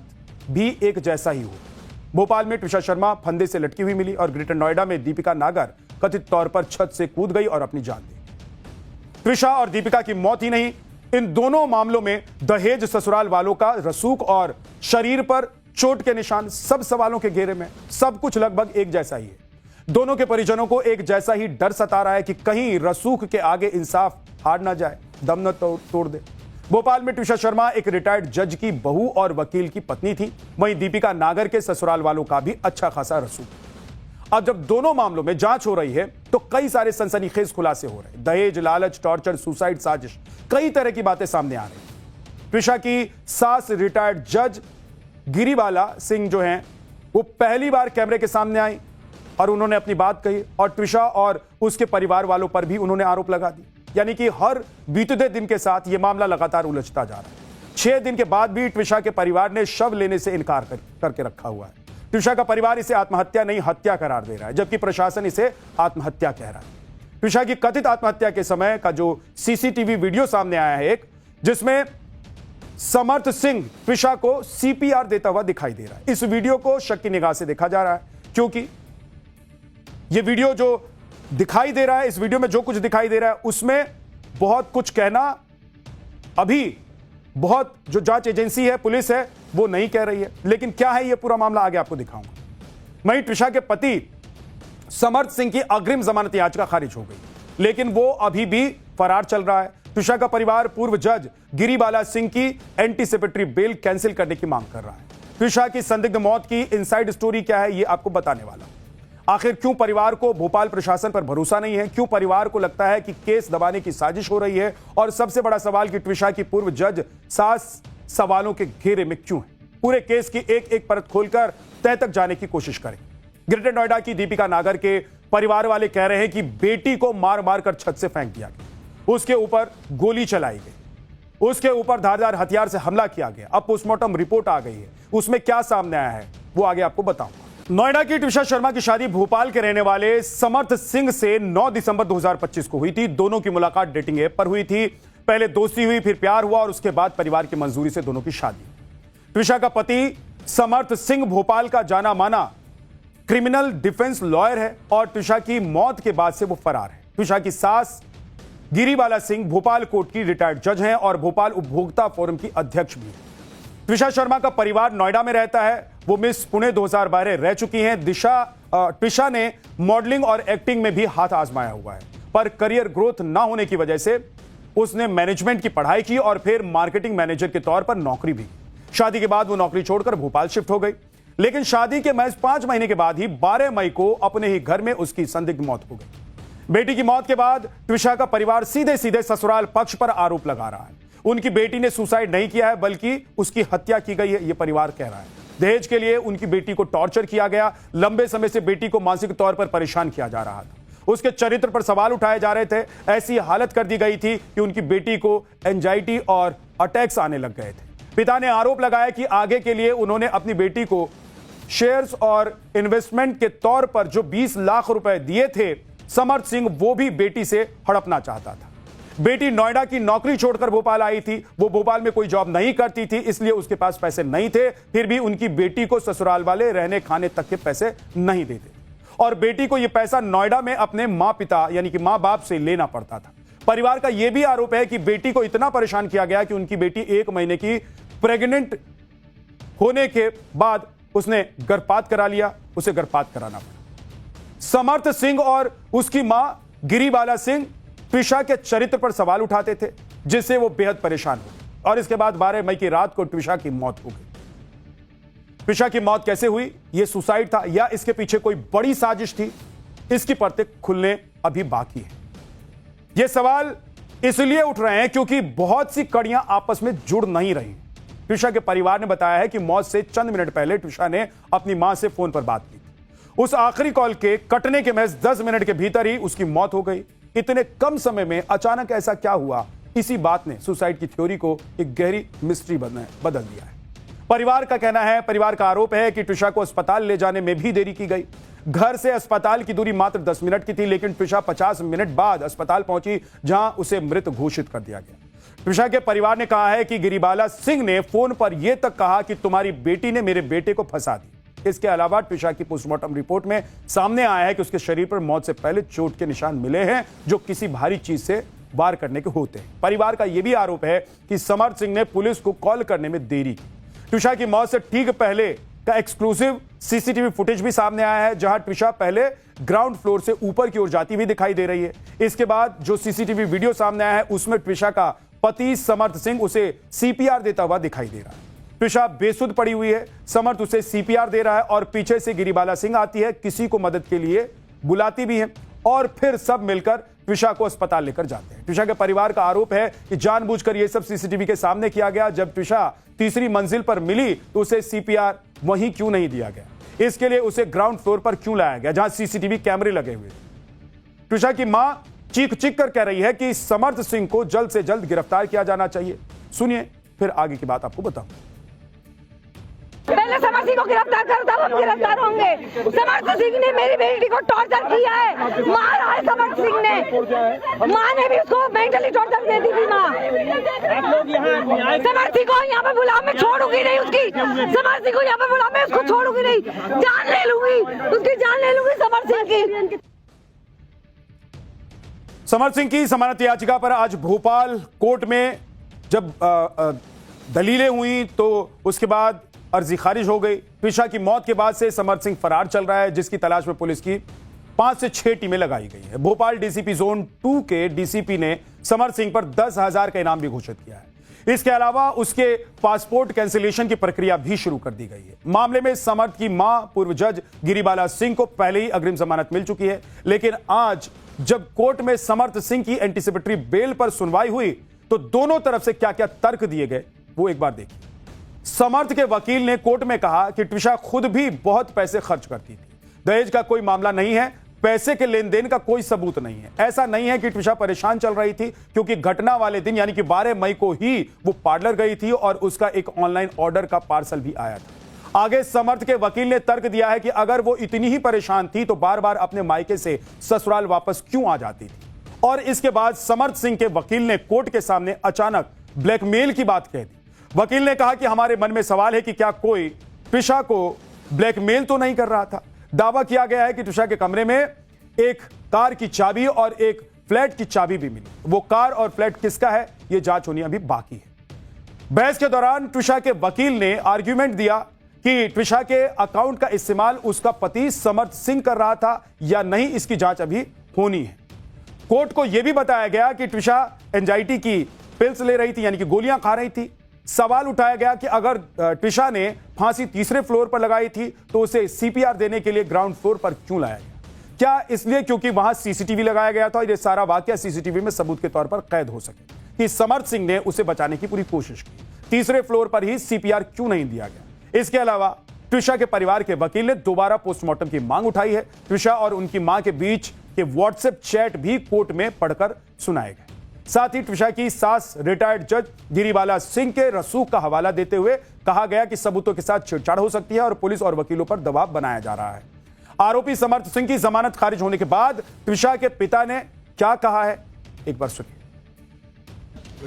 भी एक जैसा ही हुआ। भोपाल में ट्विशा शर्मा फंदे से लटकी हुई मिली और ग्रेटर नोएडा में दीपिका नागर कथित तौर पर छत से कूद गई और अपनी जान दी। ट्विशा और दीपिका की मौत ही नहीं, इन दोनों मामलों में दहेज, ससुराल वालों का रसूख और शरीर पर चोट के निशान, सब सवालों के घेरे में। सब कुछ लगभग एक जैसा ही है। दोनों के परिजनों को एक जैसा ही डर सता रहा है कि कहीं रसूख के आगे इंसाफ हार ना जाए, दम न तोड़ दे। भोपाल में ट्विशा शर्मा एक रिटायर्ड जज की बहू और वकील की पत्नी थी। वहीं दीपिका नागर के ससुराल वालों का भी अच्छा खासा रसूख। अब जब दोनों मामलों में जांच हो रही है तो कई सारे सनसनीखेज खुलासे हो रहे हैं। दहेज, लालच, टॉर्चर, सुसाइड, साजिश, कई तरह की बातें सामने आ रही हैं। ट्विशा की सास रिटायर्ड जज गिरीबाला सिंह जो हैं वो पहली बार कैमरे के सामने आई और उन्होंने अपनी बात कही और ट्विशा और उसके परिवार वालों पर भी उन्होंने आरोप लगा दी। यानी कि हर बीतते दिन के साथ यह मामला लगातार उलझता जा रहा है। 6 दिन के बाद भी ट्विशा के परिवार ने शव लेने से इनकार करके रखा हुआ है। ट्विशा का परिवार इसे आत्महत्या नहीं हत्या करार दे रहा है, जबकि प्रशासन इसे आत्महत्या कह रहा है। ट्विशा की कथित आत्महत्या के समय का जो सीसीटीवी वीडियो सामने आया है एक, जिसमें समर्थ सिंह ट्विशा को सीपीआर देता हुआ दिखाई दे रहा है। इस वीडियो को शक की निगाह से देखा जा रहा है, क्योंकि यह वीडियो जो दिखाई दे रहा है, इस वीडियो में जो कुछ दिखाई दे रहा है उसमें बहुत कुछ कहना अभी बहुत जो जांच एजेंसी है, पुलिस है, वो नहीं कह रही है। लेकिन क्या है यह पूरा मामला आगे आपको दिखाऊंगा। वहीं ट्विशा के पति समर्थ सिंह की अग्रिम जमानत याचिका खारिज हो गई, लेकिन वो अभी भी फरार चल रहा है। ट्विशा का परिवार पूर्व जज गिरीबाला सिंह की एंटीसिपेटरी बेल कैंसिल करने की मांग कर रहा है। ट्विशा की संदिग्ध मौत की इनसाइड स्टोरी क्या है, ये आपको बताने वाला। आखिर क्यों परिवार को भोपाल प्रशासन पर भरोसा नहीं है, क्यों परिवार को लगता है कि केस दबाने की साजिश हो रही है, और सबसे बड़ा सवाल कि ट्विशा की पूर्व जज सास सवालों के घेरे में क्यों है। पूरे केस की एक एक परत खोलकर तह तक जाने की कोशिश करें। ग्रेटर नोएडा की दीपिका नागर के परिवार वाले कह रहे हैं कि बेटी को मार मार कर छत से फेंक दिया गया, उसके ऊपर गोली चलाई गई, उसके ऊपर धारदार हथियार से हमला किया गया। अब पोस्टमार्टम रिपोर्ट आ गई है, उसमें क्या सामने आया है वो आगे आपको बताऊंगा। नोएडा की ट्विशा शर्मा की शादी भोपाल के रहने वाले समर्थ सिंह से 9 दिसंबर 2025 को हुई थी। दोनों की मुलाकात डेटिंग ऐप पर हुई थी। पहले दोस्ती हुई, फिर प्यार हुआ और उसके बाद परिवार की मंजूरी से दोनों की शादी। ट्विशा का पति समर्थ सिंह भोपाल का जाना माना क्रिमिनल डिफेंस लॉयर है और ट्विशा की मौत के बाद से वो फरार है। ट्विशा की सास गिरीबाला सिंह भोपाल कोर्ट की रिटायर्ड जज हैं और भोपाल उपभोक्ता फोरम की अध्यक्ष भी हैं। ट्विशा शर्मा का परिवार नोएडा में रहता है। वो मिस पुणे 2012 रह चुकी हैं। ट्विशा ने मॉडलिंग और एक्टिंग में भी हाथ आजमाया हुआ है, पर करियर ग्रोथ ना होने की वजह से उसने मैनेजमेंट की पढ़ाई की और फिर मार्केटिंग मैनेजर के तौर पर नौकरी भी। शादी के बाद वो नौकरी छोड़कर भोपाल शिफ्ट हो गई, लेकिन शादी के महज 5 महीने के बाद ही 12 मई को अपने ही घर में उसकी संदिग्ध मौत हो गई। बेटी की मौत के बाद ट्विशा का परिवार सीधे सीधे ससुराल पक्ष पर आरोप लगा रहा है। उनकी बेटी ने सुसाइड नहीं किया है, बल्कि उसकी हत्या की गई है, यह परिवार कह रहा है। दहेज के लिए उनकी बेटी को टॉर्चर किया गया। लंबे समय से बेटी को मानसिक तौर पर परेशान किया जा रहा था। उसके चरित्र पर सवाल उठाए जा रहे थे। ऐसी हालत कर दी गई थी कि उनकी बेटी को एंजाइटी और अटैक्स आने लग गए थे। पिता ने आरोप लगाया कि आगे के लिए उन्होंने अपनी बेटी को शेयर्स और इन्वेस्टमेंट के तौर पर जो 20 लाख रुपए दिए थे, समर्थ सिंह वो भी बेटी से हड़पना चाहता था। बेटी नोएडा की नौकरी छोड़कर भोपाल आई थी। वो भोपाल में कोई जॉब नहीं करती थी, इसलिए उसके पास पैसे नहीं थे। फिर भी उनकी बेटी को ससुराल वाले रहने खाने तक के पैसे नहीं देते और बेटी को यह पैसा नोएडा में अपने मां पिता यानी कि मां बाप से लेना पड़ता था। परिवार का यह भी आरोप है कि बेटी को इतना परेशान किया गया कि उनकी बेटी 1 महीने की प्रेग्नेंट होने के बाद उसने गर्भपात करा लिया, उसे गर्भपात कराना पड़ा। समर्थ सिंह और उसकी मां गिरीबाला सिंह ट्विशा के चरित्र पर सवाल उठाते थे, जिससे वो बेहद परेशान हो और इसके बाद 12 मई की रात को ट्विशा की मौत हो गई। ट्विशा की मौत कैसे हुई, यह सुसाइड था या इसके पीछे कोई बड़ी साजिश थी, इसकी परतें खुलने अभी बाकी है। यह सवाल इसलिए उठ रहे हैं क्योंकि बहुत सी कड़ियां आपस में जुड़ नहीं रही। ट्विशा के परिवार ने बताया है कि मौत से चंद मिनट पहले ट्विशा ने अपनी मां से फोन पर बात की थी। उस आखिरी कॉल के कटने के महज 10 मिनट के भीतर ही उसकी मौत हो गई। इतने कम समय में अचानक ऐसा क्या हुआ, इसी बात ने सुसाइड की थ्योरी को एक गहरी मिस्ट्री बदल दिया है। परिवार का कहना है, परिवार का आरोप है कि ट्विशा को अस्पताल ले जाने में भी देरी की गई। घर से अस्पताल की दूरी मात्र 10 मिनट की थी, लेकिन ट्विशा 50 मिनट बाद अस्पताल पहुंची, जहां उसे मृत घोषित कर दिया गया। ट्विशा के परिवार ने कहा है कि गिरीबाला सिंह ने फोन पर यह तक कहा कि तुम्हारी बेटी ने मेरे बेटे को फंसा दी। इसके अलावा ट्विशा की पोस्टमार्टम रिपोर्ट में सामने आया है कि उसके शरीर पर मौत से पहले चोट के निशान मिले हैं, जो किसी भारी चीज से वार करने के होते हैं। परिवार का यह भी आरोप है कि समर्थ सिंह ने पुलिस को कॉल करने में देरी की। ट्विशा की मौत से ठीक पहले का एक्सक्लूसिव सीसीटीवी फुटेज भी सामने आया है, जहां ट्विशा पहले ग्राउंड फ्लोर से ऊपर की ओर जाती हुई दिखाई दे रही है। इसके बाद जो सीसीटीवी वीडियो सामने आया है, उसमें ट्विशा का पति समर्थ सिंह उसे सीपीआर देता हुआ दिखाई दे रहा है। ट्विशा बेसुध पड़ी हुई है, समर्थ उसे सीपीआर दे रहा है और पीछे से गिरीबाला सिंह आती है, किसी को मदद के लिए बुलाती भी है और फिर सब मिलकर ट्विशा को अस्पताल लेकर जाते हैं। ट्विशा के परिवार का आरोप है कि जानबूझकर यह सब सीसीटीवी के सामने किया गया। जब ट्विशा तीसरी मंजिल पर मिली तो उसे सीपीआर वहीं क्यों नहीं दिया गया? इसके लिए उसे ग्राउंड फ्लोर पर क्यों लाया गया जहां सीसीटीवी कैमरे लगे हुए थे? ट्विशा की मां चीख चीख कर कह रही है कि समर्थ सिंह को जल्द से जल्द गिरफ्तार किया जाना चाहिए। सुनिए, फिर आगे की बात आपको बताऊं। पहले समर्थ सिंह को गिरफ्तार करो, तब हम गिरफ्तार होंगे। समर्थ सिंह ने मेरी बेटी को टॉर्चर किया है, मारा है समर्थ सिंह ने। माँ ने भी उसको मेंटली टॉर्चर दे दी थी। माँ समर्थ सिंह को यहाँ पे बुला, मैं छोड़ूंगी नहीं उसकी। समर्थ सिंह को यहाँ पे बुला, मैं उसको छोड़ूंगी नहीं, जान ले लूंगी, उसकी जान ले लूंगी समर्थ सिंह की। समर्थ सिंह की जमानत याचिका पर आज भोपाल कोर्ट में जब दलीलें हुई तो उसके बाद अर्जी खारिज हो गई। ट्विशा की मौत के बाद से समर्थ सिंह फरार चल रहा है, जिसकी तलाश में पुलिस की 5 से 6 टीमें लगाई गई है। भोपाल डीसीपी जोन 2 के डीसीपी ने समर्थ सिंह पर 10,000 का इनाम भी घोषित किया है। इसके अलावा उसके पासपोर्ट कैंसिलेशन की प्रक्रिया भी शुरू कर दी गई है। मामले में समर्थ की मां पूर्व जज गिरिबाला सिंह को पहले ही अग्रिम जमानत मिल चुकी है, लेकिन आज जब कोर्ट में समर्थ सिंह की एंटीसिपेटरी बेल पर सुनवाई हुई तो दोनों तरफ से क्या क्या तर्क दिए गए वो एक बार देखिए। समर्थ के वकील ने कोर्ट में कहा कि ट्विशा खुद भी बहुत पैसे खर्च करती थी, दहेज का कोई मामला नहीं है, पैसे के लेन देन का कोई सबूत नहीं है। ऐसा नहीं है कि ट्विशा परेशान चल रही थी, क्योंकि घटना वाले दिन यानी कि 12 मई को ही वो पार्लर गई थी और उसका एक ऑनलाइन ऑर्डर का पार्सल भी आया था। आगे समर्थ के वकील ने तर्क दिया है कि अगर वो इतनी ही परेशान थी तो बार बार अपने मायके से ससुराल वापस क्यों आ जाती थी। और इसके बाद समर्थ सिंह के वकील ने कोर्ट के सामने अचानक ब्लैकमेल की बात कह दी। वकील ने कहा कि हमारे मन में सवाल है कि क्या कोई ट्विशा को ब्लैकमेल तो नहीं कर रहा था। दावा किया गया है कि ट्विशा के कमरे में एक कार की चाबी और एक फ्लैट की चाबी भी मिली। वो कार और फ्लैट किसका है, यह जांच होनी अभी बाकी है। बहस के दौरान ट्विशा के वकील ने आर्ग्यूमेंट दिया कि ट्विशा के अकाउंट का इस्तेमाल उसका पति समर्थ सिंह कर रहा था या नहीं, इसकी जांच अभी होनी है। कोर्ट को यह भी बताया गया कि ट्विशा एंजाइटी की पिल्स ले रही थी, यानी कि गोलियां खा रही थी। सवाल उठाया गया कि अगर ट्विशा ने फांसी तीसरे फ्लोर पर लगाई थी तो उसे सीपीआर देने के लिए ग्राउंड फ्लोर पर क्यों लाया गया? क्या इसलिए क्योंकि वहां सीसीटीवी लगाया गया था और यह सारा वाकया सीसीटीवी में सबूत के तौर पर कैद हो सके कि समर्थ सिंह ने उसे बचाने की पूरी कोशिश की? तीसरे फ्लोर पर ही सीपीआर क्यों नहीं दिया गया? इसके अलावा ट्विशा के परिवार के वकील ने दोबारा पोस्टमार्टम की मांग उठाई है। ट्विशा और उनकी मां के बीच के व्हाट्सएप चैट भी कोर्ट में पढ़कर सुनाए गए। साथ ही ट्विशा की सास रिटायर्ड जज गिरिबाला सिंह के रसूख का हवाला देते हुए कहा गया कि सबूतों के साथ छेड़छाड़ हो सकती है और पुलिस और वकीलों पर दबाव बनाया जा रहा है। आरोपी समर्थ सिंह की जमानत खारिज होने के बाद ट्विशा के पिता ने क्या कहा है, एक बार सुनिए।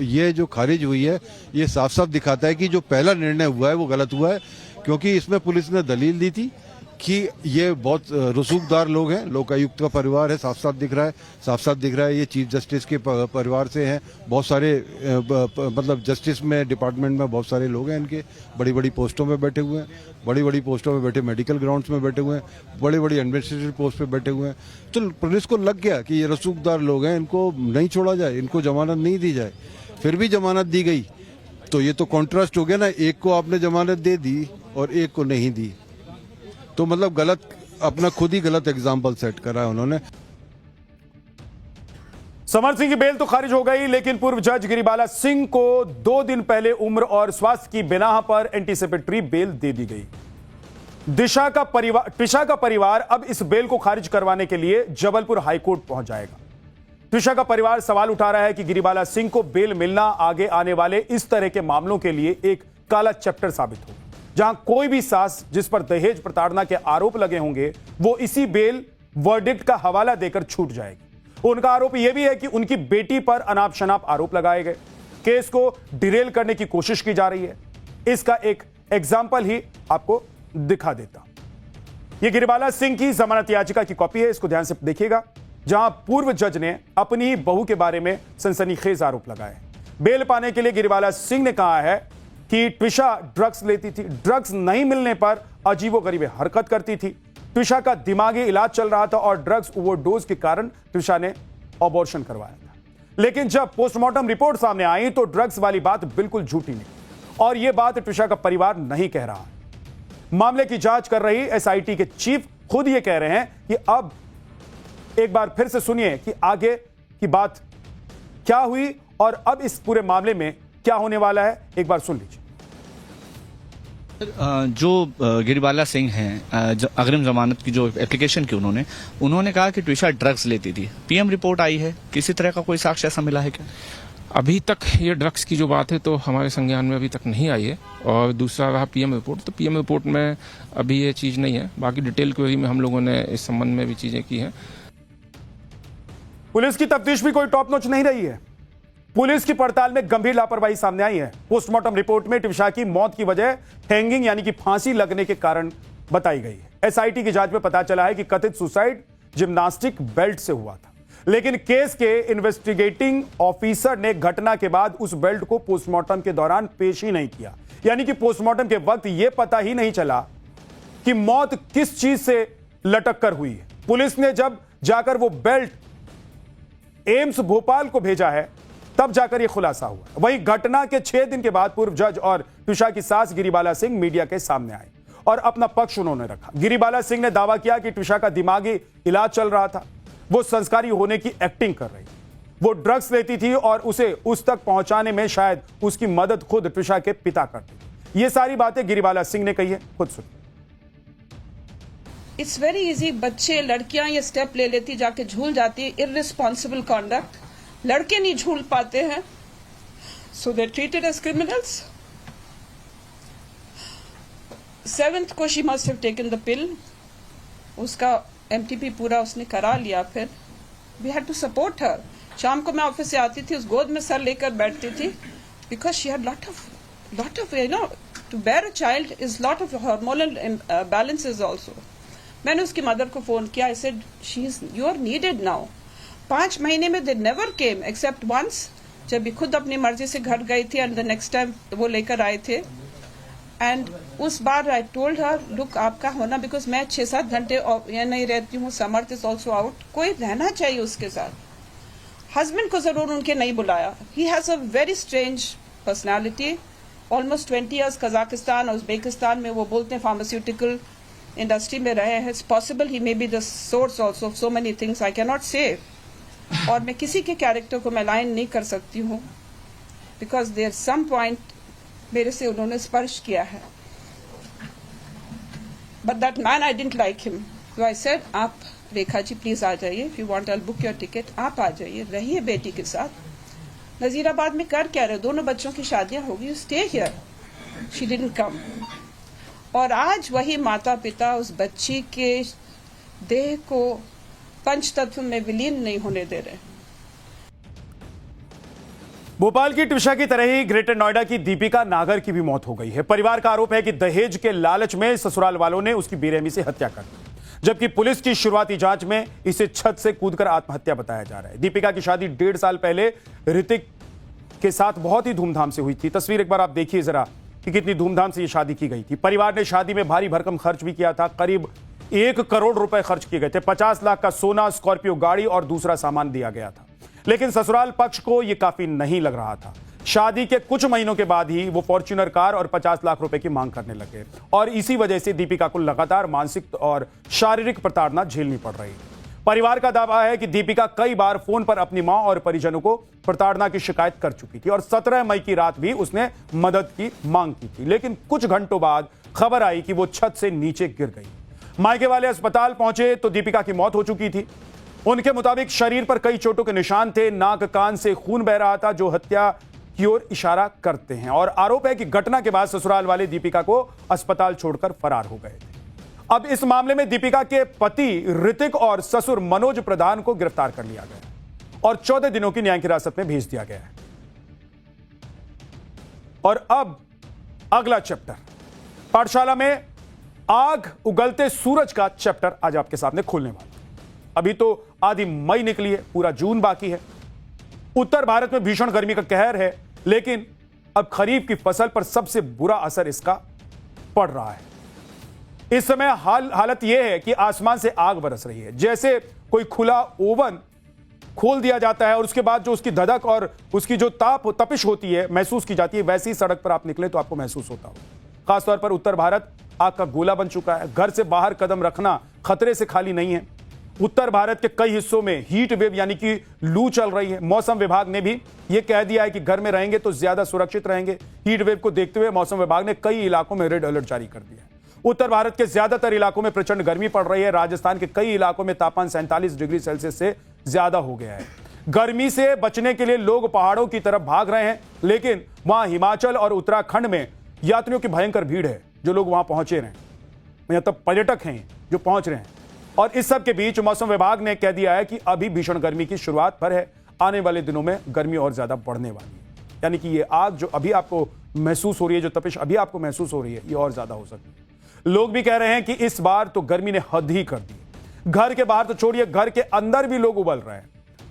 ये जो खारिज हुई है ये साफ साफ दिखाता है कि जो पहला निर्णय हुआ है वो गलत हुआ है, क्योंकि इसमें पुलिस ने दलील दी थी कि ये बहुत रसूखदार लोग हैं। लोकायुक्त का परिवार है, साफ साफ दिख रहा है, साफ साफ दिख रहा है ये चीफ जस्टिस के परिवार से हैं। बहुत सारे मतलब जस्टिस में डिपार्टमेंट में बहुत सारे लोग हैं इनके, बड़ी बड़ी पोस्टों में बैठे हुए हैं, बड़ी बड़ी पोस्टों में बैठे, मेडिकल ग्राउंड्स में बैठे हुए हैं, बड़ी बड़ी एडमिनिस्ट्रेटिव पोस्ट पे बैठे हुए हैं। तो पुलिस को लग गया कि ये रसूखदार लोग हैं, इनको नहीं छोड़ा जाए, इनको जमानत नहीं दी जाए। फिर भी जमानत दी गई, तो ये तो कॉन्ट्रास्ट हो गया ना, एक को आपने जमानत दे दी और एक को नहीं दी, तो मतलब गलत, अपना खुद ही गलत एग्जाम्पल सेट करा है उन्होंने। समर्थ सिंह की बेल तो खारिज हो गई, लेकिन पूर्व जज गिरिबाला सिंह को 2 दिन पहले उम्र और स्वास्थ्य की बिना पर एंटीसिपेटरी बेल दे दी गई। ट्विशा का परिवार अब इस बेल को खारिज करवाने के लिए जबलपुर हाईकोर्ट पहुंच जाएगा। ट्विशा का परिवार सवाल उठा रहा है कि गिरिबाला सिंह को बेल मिलना आगे आने वाले इस तरह के मामलों के लिए एक काला चैप्टर साबित हो, जहां कोई भी सास जिस पर दहेज प्रताड़ना के आरोप लगे होंगे वो इसी बेल वर्डिक्ट का हवाला देकर छूट जाएगी। उनका आरोप यह भी है कि उनकी बेटी पर अनाप शनाप आरोप लगाए गए, केस को डिरेल करने की कोशिश की जा रही है। इसका एक एग्जाम्पल ही आपको दिखा देता। यह गिरिबाला सिंह की जमानत याचिका की कॉपी है, इसको ध्यान से देखिएगा, जहां पूर्व जज ने अपनी बहू के बारे में सनसनीखेज आरोप लगाए। बेल पाने के लिए गिरिबाला सिंह ने कहा है कि ट्विशा ड्रग्स लेती थी, ड्रग्स नहीं मिलने पर अजीबोगरीब हरकत करती थी, ट्विशा का दिमागी इलाज चल रहा था और ड्रग्स ओवरडोज के कारण ट्विशा ने अबॉर्शन करवाया था। लेकिन जब पोस्टमार्टम रिपोर्ट सामने आई तो ड्रग्स वाली बात बिल्कुल झूठी निकली और यह बात ट्विशा का परिवार नहीं कह रहा। मामले की जांच कर रही एसआईटी के चीफ खुद ये कह रहे हैं कि अब एक बार फिर से सुनिए कि आगे की बात क्या हुई और अब इस पूरे मामले में क्या होने वाला है, एक बार सुन लीजिए। जो गिरिबाला सिंह हैं, अग्रिम जमानत की जो एप्लीकेशन की उन्होंने कहा कि ट्विशा ड्रग्स लेती थी। पीएम रिपोर्ट आई है, किसी तरह का कोई साक्ष्य ऐसा मिला है क्या? अभी तक ये ड्रग्स की जो बात है तो हमारे संज्ञान में अभी तक नहीं आई है। और दूसरा रहा पीएम रिपोर्ट, तो पीएम रिपोर्ट में अभी ये चीज नहीं है। बाकी डिटेल क्वेरी में हम लोगों ने इस संबंध में भी चीजें की हैं। पुलिस की तफ्तीश भी कोई टॉप नॉच नहीं रही है। पुलिस की पड़ताल में गंभीर लापरवाही सामने आई है। पोस्टमार्टम रिपोर्ट में ट्विशा की मौत की वजह हैंगिंग यानी कि फांसी लगने के कारण बताई गई है। एसआईटी की जांच में पता चला है कि कथित सुसाइड जिम्नास्टिक बेल्ट से हुआ था, लेकिन केस के इन्वेस्टिगेटिंग ऑफिसर ने घटना के बाद उस बेल्ट को पोस्टमार्टम के दौरान पेश ही नहीं किया। यानी कि पोस्टमार्टम के वक्त यह पता ही नहीं चला कि मौत किस चीज से लटक कर हुई है। पुलिस ने जब जाकर वो बेल्ट एम्स भोपाल को भेजा है तब जाकर यह खुलासा हुआ। वहीं घटना के 6 दिन के बाद पूर्व जज और ट्विशा की सास गिरिबाला सिंह मीडिया के सामने आए और अपना पक्ष उन्होंने रखा। गिरिबाला सिंह ने दावा किया कि ट्विशा का दिमागी इलाज चल रहा था, वो संस्कारी होने की एक्टिंग कर रही, वो ड्रग्स लेती थी और उसे उस तक पहुंचाने में शायद उसकी मदद खुद ट्विशा के पिता करते थे। ये सारी बातें गिरिबाला सिंह ने कही है, खुद सुन। इट्स वेरी इजी, बच्चे लड़कियां ये स्टेप ले लेती, जाके झूल जाती, इररिस्पॉन्सिबल कॉन्डक्ट। लड़के नहीं झूल पाते हैं, so they treated as criminals. 7th को she must have taken the pill, उसका एमटीपी पूरा उसने करा लिया। फिर we had to support her. शाम को मैं ऑफिस से आती थी, उस गोद में सर लेकर बैठती थी, because she had lot of you know to bear a child is lot of hormonal balances also. मैंने उसकी मदर को फोन किया, I said she is you are needed now. 5 महीने में they never came except once, जब खुद अपनी मर्जी से घर गई थी एंड द नेक्स्ट टाइम वो लेकर आए थे। एंड उस बार आई टोल्ड हर लुक आपका होना, बिकॉज मैं 6-7 घंटे यहाँ नहीं रहती हूँ, समर्थ इज ऑल्सो आउट, कोई रहना चाहिए उसके साथ। हस्बैंड को जरूर उनके नहीं बुलाया। He has a very strange personality. Almost 20 years Kazakhstan और उज्बेकिस्तान में वो बोलते हैं फार्मास्यूटिकल इंडस्ट्री में रहे हैं। It's possible he may be the source also of so many things I can not से। और मैं किसी के कैरेक्टर को मैं लाइन नहीं कर सकती हूँ, बिकॉज देयर सम पॉइंट मेरे से उन्होंने स्पर्श किया है। But that man I didn't like him, so I said आप रेखा जी प्लीज आ जाइए, if you want I will book your ticket, आप आ जाइए, रहिए बेटी के साथ। नजीराबाद में कर क्या रहे, दोनों बच्चों की शादियां होगी, stay here. She didn't come. और आज वही माता पिता उस बच्ची के देह को पंचतत्व में विलीन नहीं होने दे रहे। भोपाल की ट्विशा की तरह ही ग्रेटर नोएडा की दीपिका नागर की भी मौत हो गई है। परिवार का आरोप है कि दहेज के लालच में ससुराल वालों ने उसकी बेरहमी से हत्या कर दी, जबकि पुलिस की शुरुआती जांच में इसे छत से कूदकर आत्महत्या बताया जा रहा है। दीपिका की शादी 1.5 साल पहले ऋतिक के साथ बहुत ही धूमधाम से हुई थी। तस्वीर एक बार आप देखिए जरा कि कितनी धूमधाम से ये शादी की गई थी। परिवार ने शादी में भारी भरकम खर्च भी किया था। करीब 1 करोड़ रुपए खर्च किए गए थे। 50 लाख का सोना, स्कॉर्पियो गाड़ी और दूसरा सामान दिया गया था, लेकिन ससुराल पक्ष को यह काफी नहीं लग रहा था। शादी के कुछ महीनों के बाद ही वो फॉर्च्यूनर कार और 50 लाख रुपए की मांग करने लगे और इसी वजह से दीपिका को लगातार मानसिक और शारीरिक प्रताड़ना झेलनी पड़ रही है। परिवार का दावा है कि दीपिका कई बार फोन पर अपनी मां और परिजनों को प्रताड़ना की शिकायत कर चुकी थी और 17 मई की रात भी उसने मदद की मांग की थी, लेकिन कुछ घंटों बाद खबर आई कि वो छत से नीचे गिर गई। मायके वाले अस्पताल पहुंचे तो दीपिका की मौत हो चुकी थी। उनके मुताबिक शरीर पर कई चोटों के निशान थे, नाक कान से खून बह रहा था जो हत्या की ओर इशारा करते हैं। और आरोप है कि घटना के बाद ससुराल वाले दीपिका को अस्पताल छोड़कर फरार हो गए थे। अब इस मामले में दीपिका के पति ऋतिक और ससुर मनोज प्रधान को गिरफ्तार कर लिया गया और 14 दिनों की न्यायिक हिरासत में भेज दिया गया है। और अब अगला चैप्टर, पाठशाला में आग उगलते सूरज का चैप्टर आज आपके सामने खोलने वाला। अभी तो आधी मई निकली है, पूरा जून बाकी है। उत्तर भारत में भीषण गर्मी का कहर है, लेकिन अब खरीफ की फसल पर सबसे बुरा असर इसका पड़ रहा है। इस समय हालत यह है कि आसमान से आग बरस रही है, जैसे कोई खुला ओवन खोल दिया जाता है और उसके बाद जो उसकी धधक और उसकी जो तपिश होती है महसूस की जाती है, वैसी ही सड़क पर आप निकले तो आपको महसूस होता हो। खासतौर पर उत्तर भारत आग का गोला बन चुका है। घर से बाहर कदम रखना खतरे से खाली नहीं है। उत्तर भारत के कई हिस्सों में हीट वेव यानी कि लू चल रही है। मौसम विभाग ने भी यह कह दिया है कि घर में रहेंगे तो ज्यादा सुरक्षित रहेंगे। हीट वेव को देखते हुए मौसम विभाग ने कई इलाकों में रेड अलर्ट जारी कर दिया है। उत्तर भारत के ज्यादातर इलाकों में प्रचंड गर्मी पड़ रही है। राजस्थान के कई इलाकों में तापमान 47 डिग्री सेल्सियस से ज्यादा हो गया है। गर्मी से बचने के लिए लोग पहाड़ों की तरफ भाग रहे हैं, लेकिन वहां हिमाचल और उत्तराखंड में यात्रियों की भयंकर भीड़ है जो लोग वहां पहुंचे रहे हैं, मतलब पर्यटक हैं जो पहुंच रहे हैं। और इस सब के बीच मौसम विभाग ने कह दिया है कि अभी भीषण गर्मी की शुरुआत पर है, आने वाले दिनों में गर्मी और ज्यादा बढ़ने वाली है। यानी कि ये आग जो अभी आपको महसूस हो रही है, जो तपिश अभी आपको महसूस हो रही है, ये और ज्यादा हो सकती है। लोग भी कह रहे हैं कि इस बार तो गर्मी ने हद ही कर दी। घर के बाहर तो छोड़िए, घर के अंदर भी लोग उबल रहे हैं।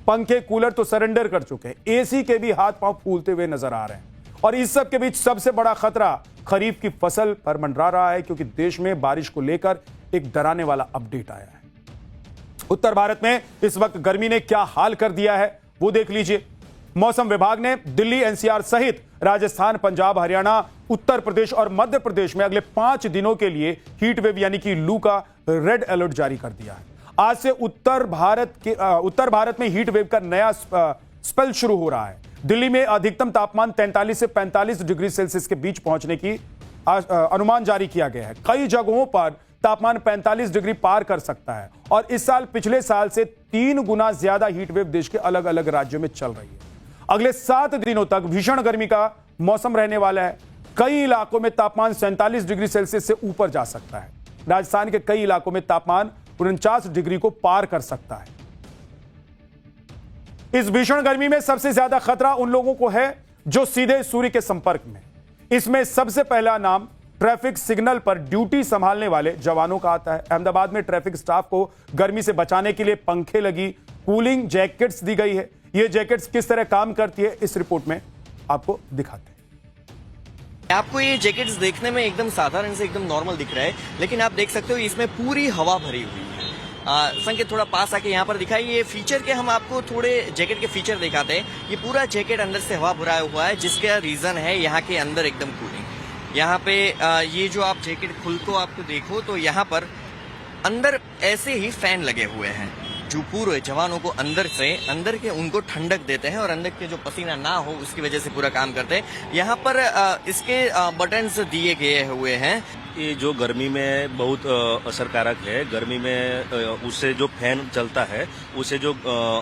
पंखे कूलर तो सरेंडर कर चुके हैं, एसी के भी हाथ पांव फूलते हुए नजर आ रहे हैं। और इस सब के बीच सबसे बड़ा खतरा खरीफ की फसल पर मंडरा रहा है, क्योंकि देश में बारिश को लेकर एक डराने वाला अपडेट आया है। उत्तर भारत में इस वक्त गर्मी ने क्या हाल कर दिया है वो देख लीजिए। मौसम विभाग ने दिल्ली, एनसीआर सहित राजस्थान, पंजाब, हरियाणा, उत्तर प्रदेश और मध्य प्रदेश में अगले 5 दिनों के लिए हीट वेव यानी कि लू का रेड अलर्ट जारी कर दिया है। आज से उत्तर भारत में हीट वेव का नया स्पेल शुरू हो रहा है। दिल्ली में अधिकतम तापमान 43 से 45 डिग्री सेल्सियस के बीच पहुंचने की अनुमान जारी किया गया है। कई जगहों पर तापमान 45 डिग्री पार कर सकता है। और इस साल पिछले साल से 3 गुना ज्यादा हीट वेव देश के अलग अलग राज्यों में चल रही है। अगले 7 दिनों तक भीषण गर्मी का मौसम रहने वाला है। कई इलाकों में तापमान 47 डिग्री सेल्सियस से ऊपर जा सकता है। राजस्थान के कई इलाकों में तापमान 49 डिग्री को पार कर सकता है। इस भीषण गर्मी में सबसे ज्यादा खतरा उन लोगों को है जो सीधे सूर्य के संपर्क में। इसमें सबसे पहला नाम ट्रैफिक सिग्नल पर ड्यूटी संभालने वाले जवानों का आता है। अहमदाबाद में ट्रैफिक स्टाफ को गर्मी से बचाने के लिए पंखे लगी कूलिंग जैकेट्स दी गई है। ये जैकेट्स किस तरह काम करती है, इस रिपोर्ट में आपको दिखाते हैं। आपको ये जैकेट्स देखने में एकदम साधारण से एकदम नॉर्मल दिख रहा है, लेकिन आप देख सकते हो इसमें पूरी हवा भरी हुई है। संकेत थोड़ा पास आके यहाँ पर दिखाई, ये फीचर के हम आपको थोड़े जैकेट के फीचर दिखाते हैं। ये पूरा जैकेट अंदर से हवा भरा हुआ है, जिसका रीजन है यहाँ के अंदर एकदम कूलिंग। यहाँ पे ये जो आप जैकेट खुल को आपको देखो तो यहाँ पर अंदर ऐसे ही फैन लगे हुए हैं जो पूरे जवानों को अंदर के उनको ठंडक देते हैं और अंदर के जो पसीना ना हो उसकी वजह से पूरा काम करते हैं। यहाँ पर इसके बटन्स दिए गए हुए हैं। ये जो गर्मी में बहुत असरकारक है। गर्मी में उससे जो फैन चलता है उससे जो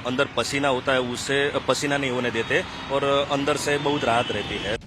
अंदर पसीना होता है उससे पसीना नहीं होने देते और अंदर से बहुत राहत रहती है।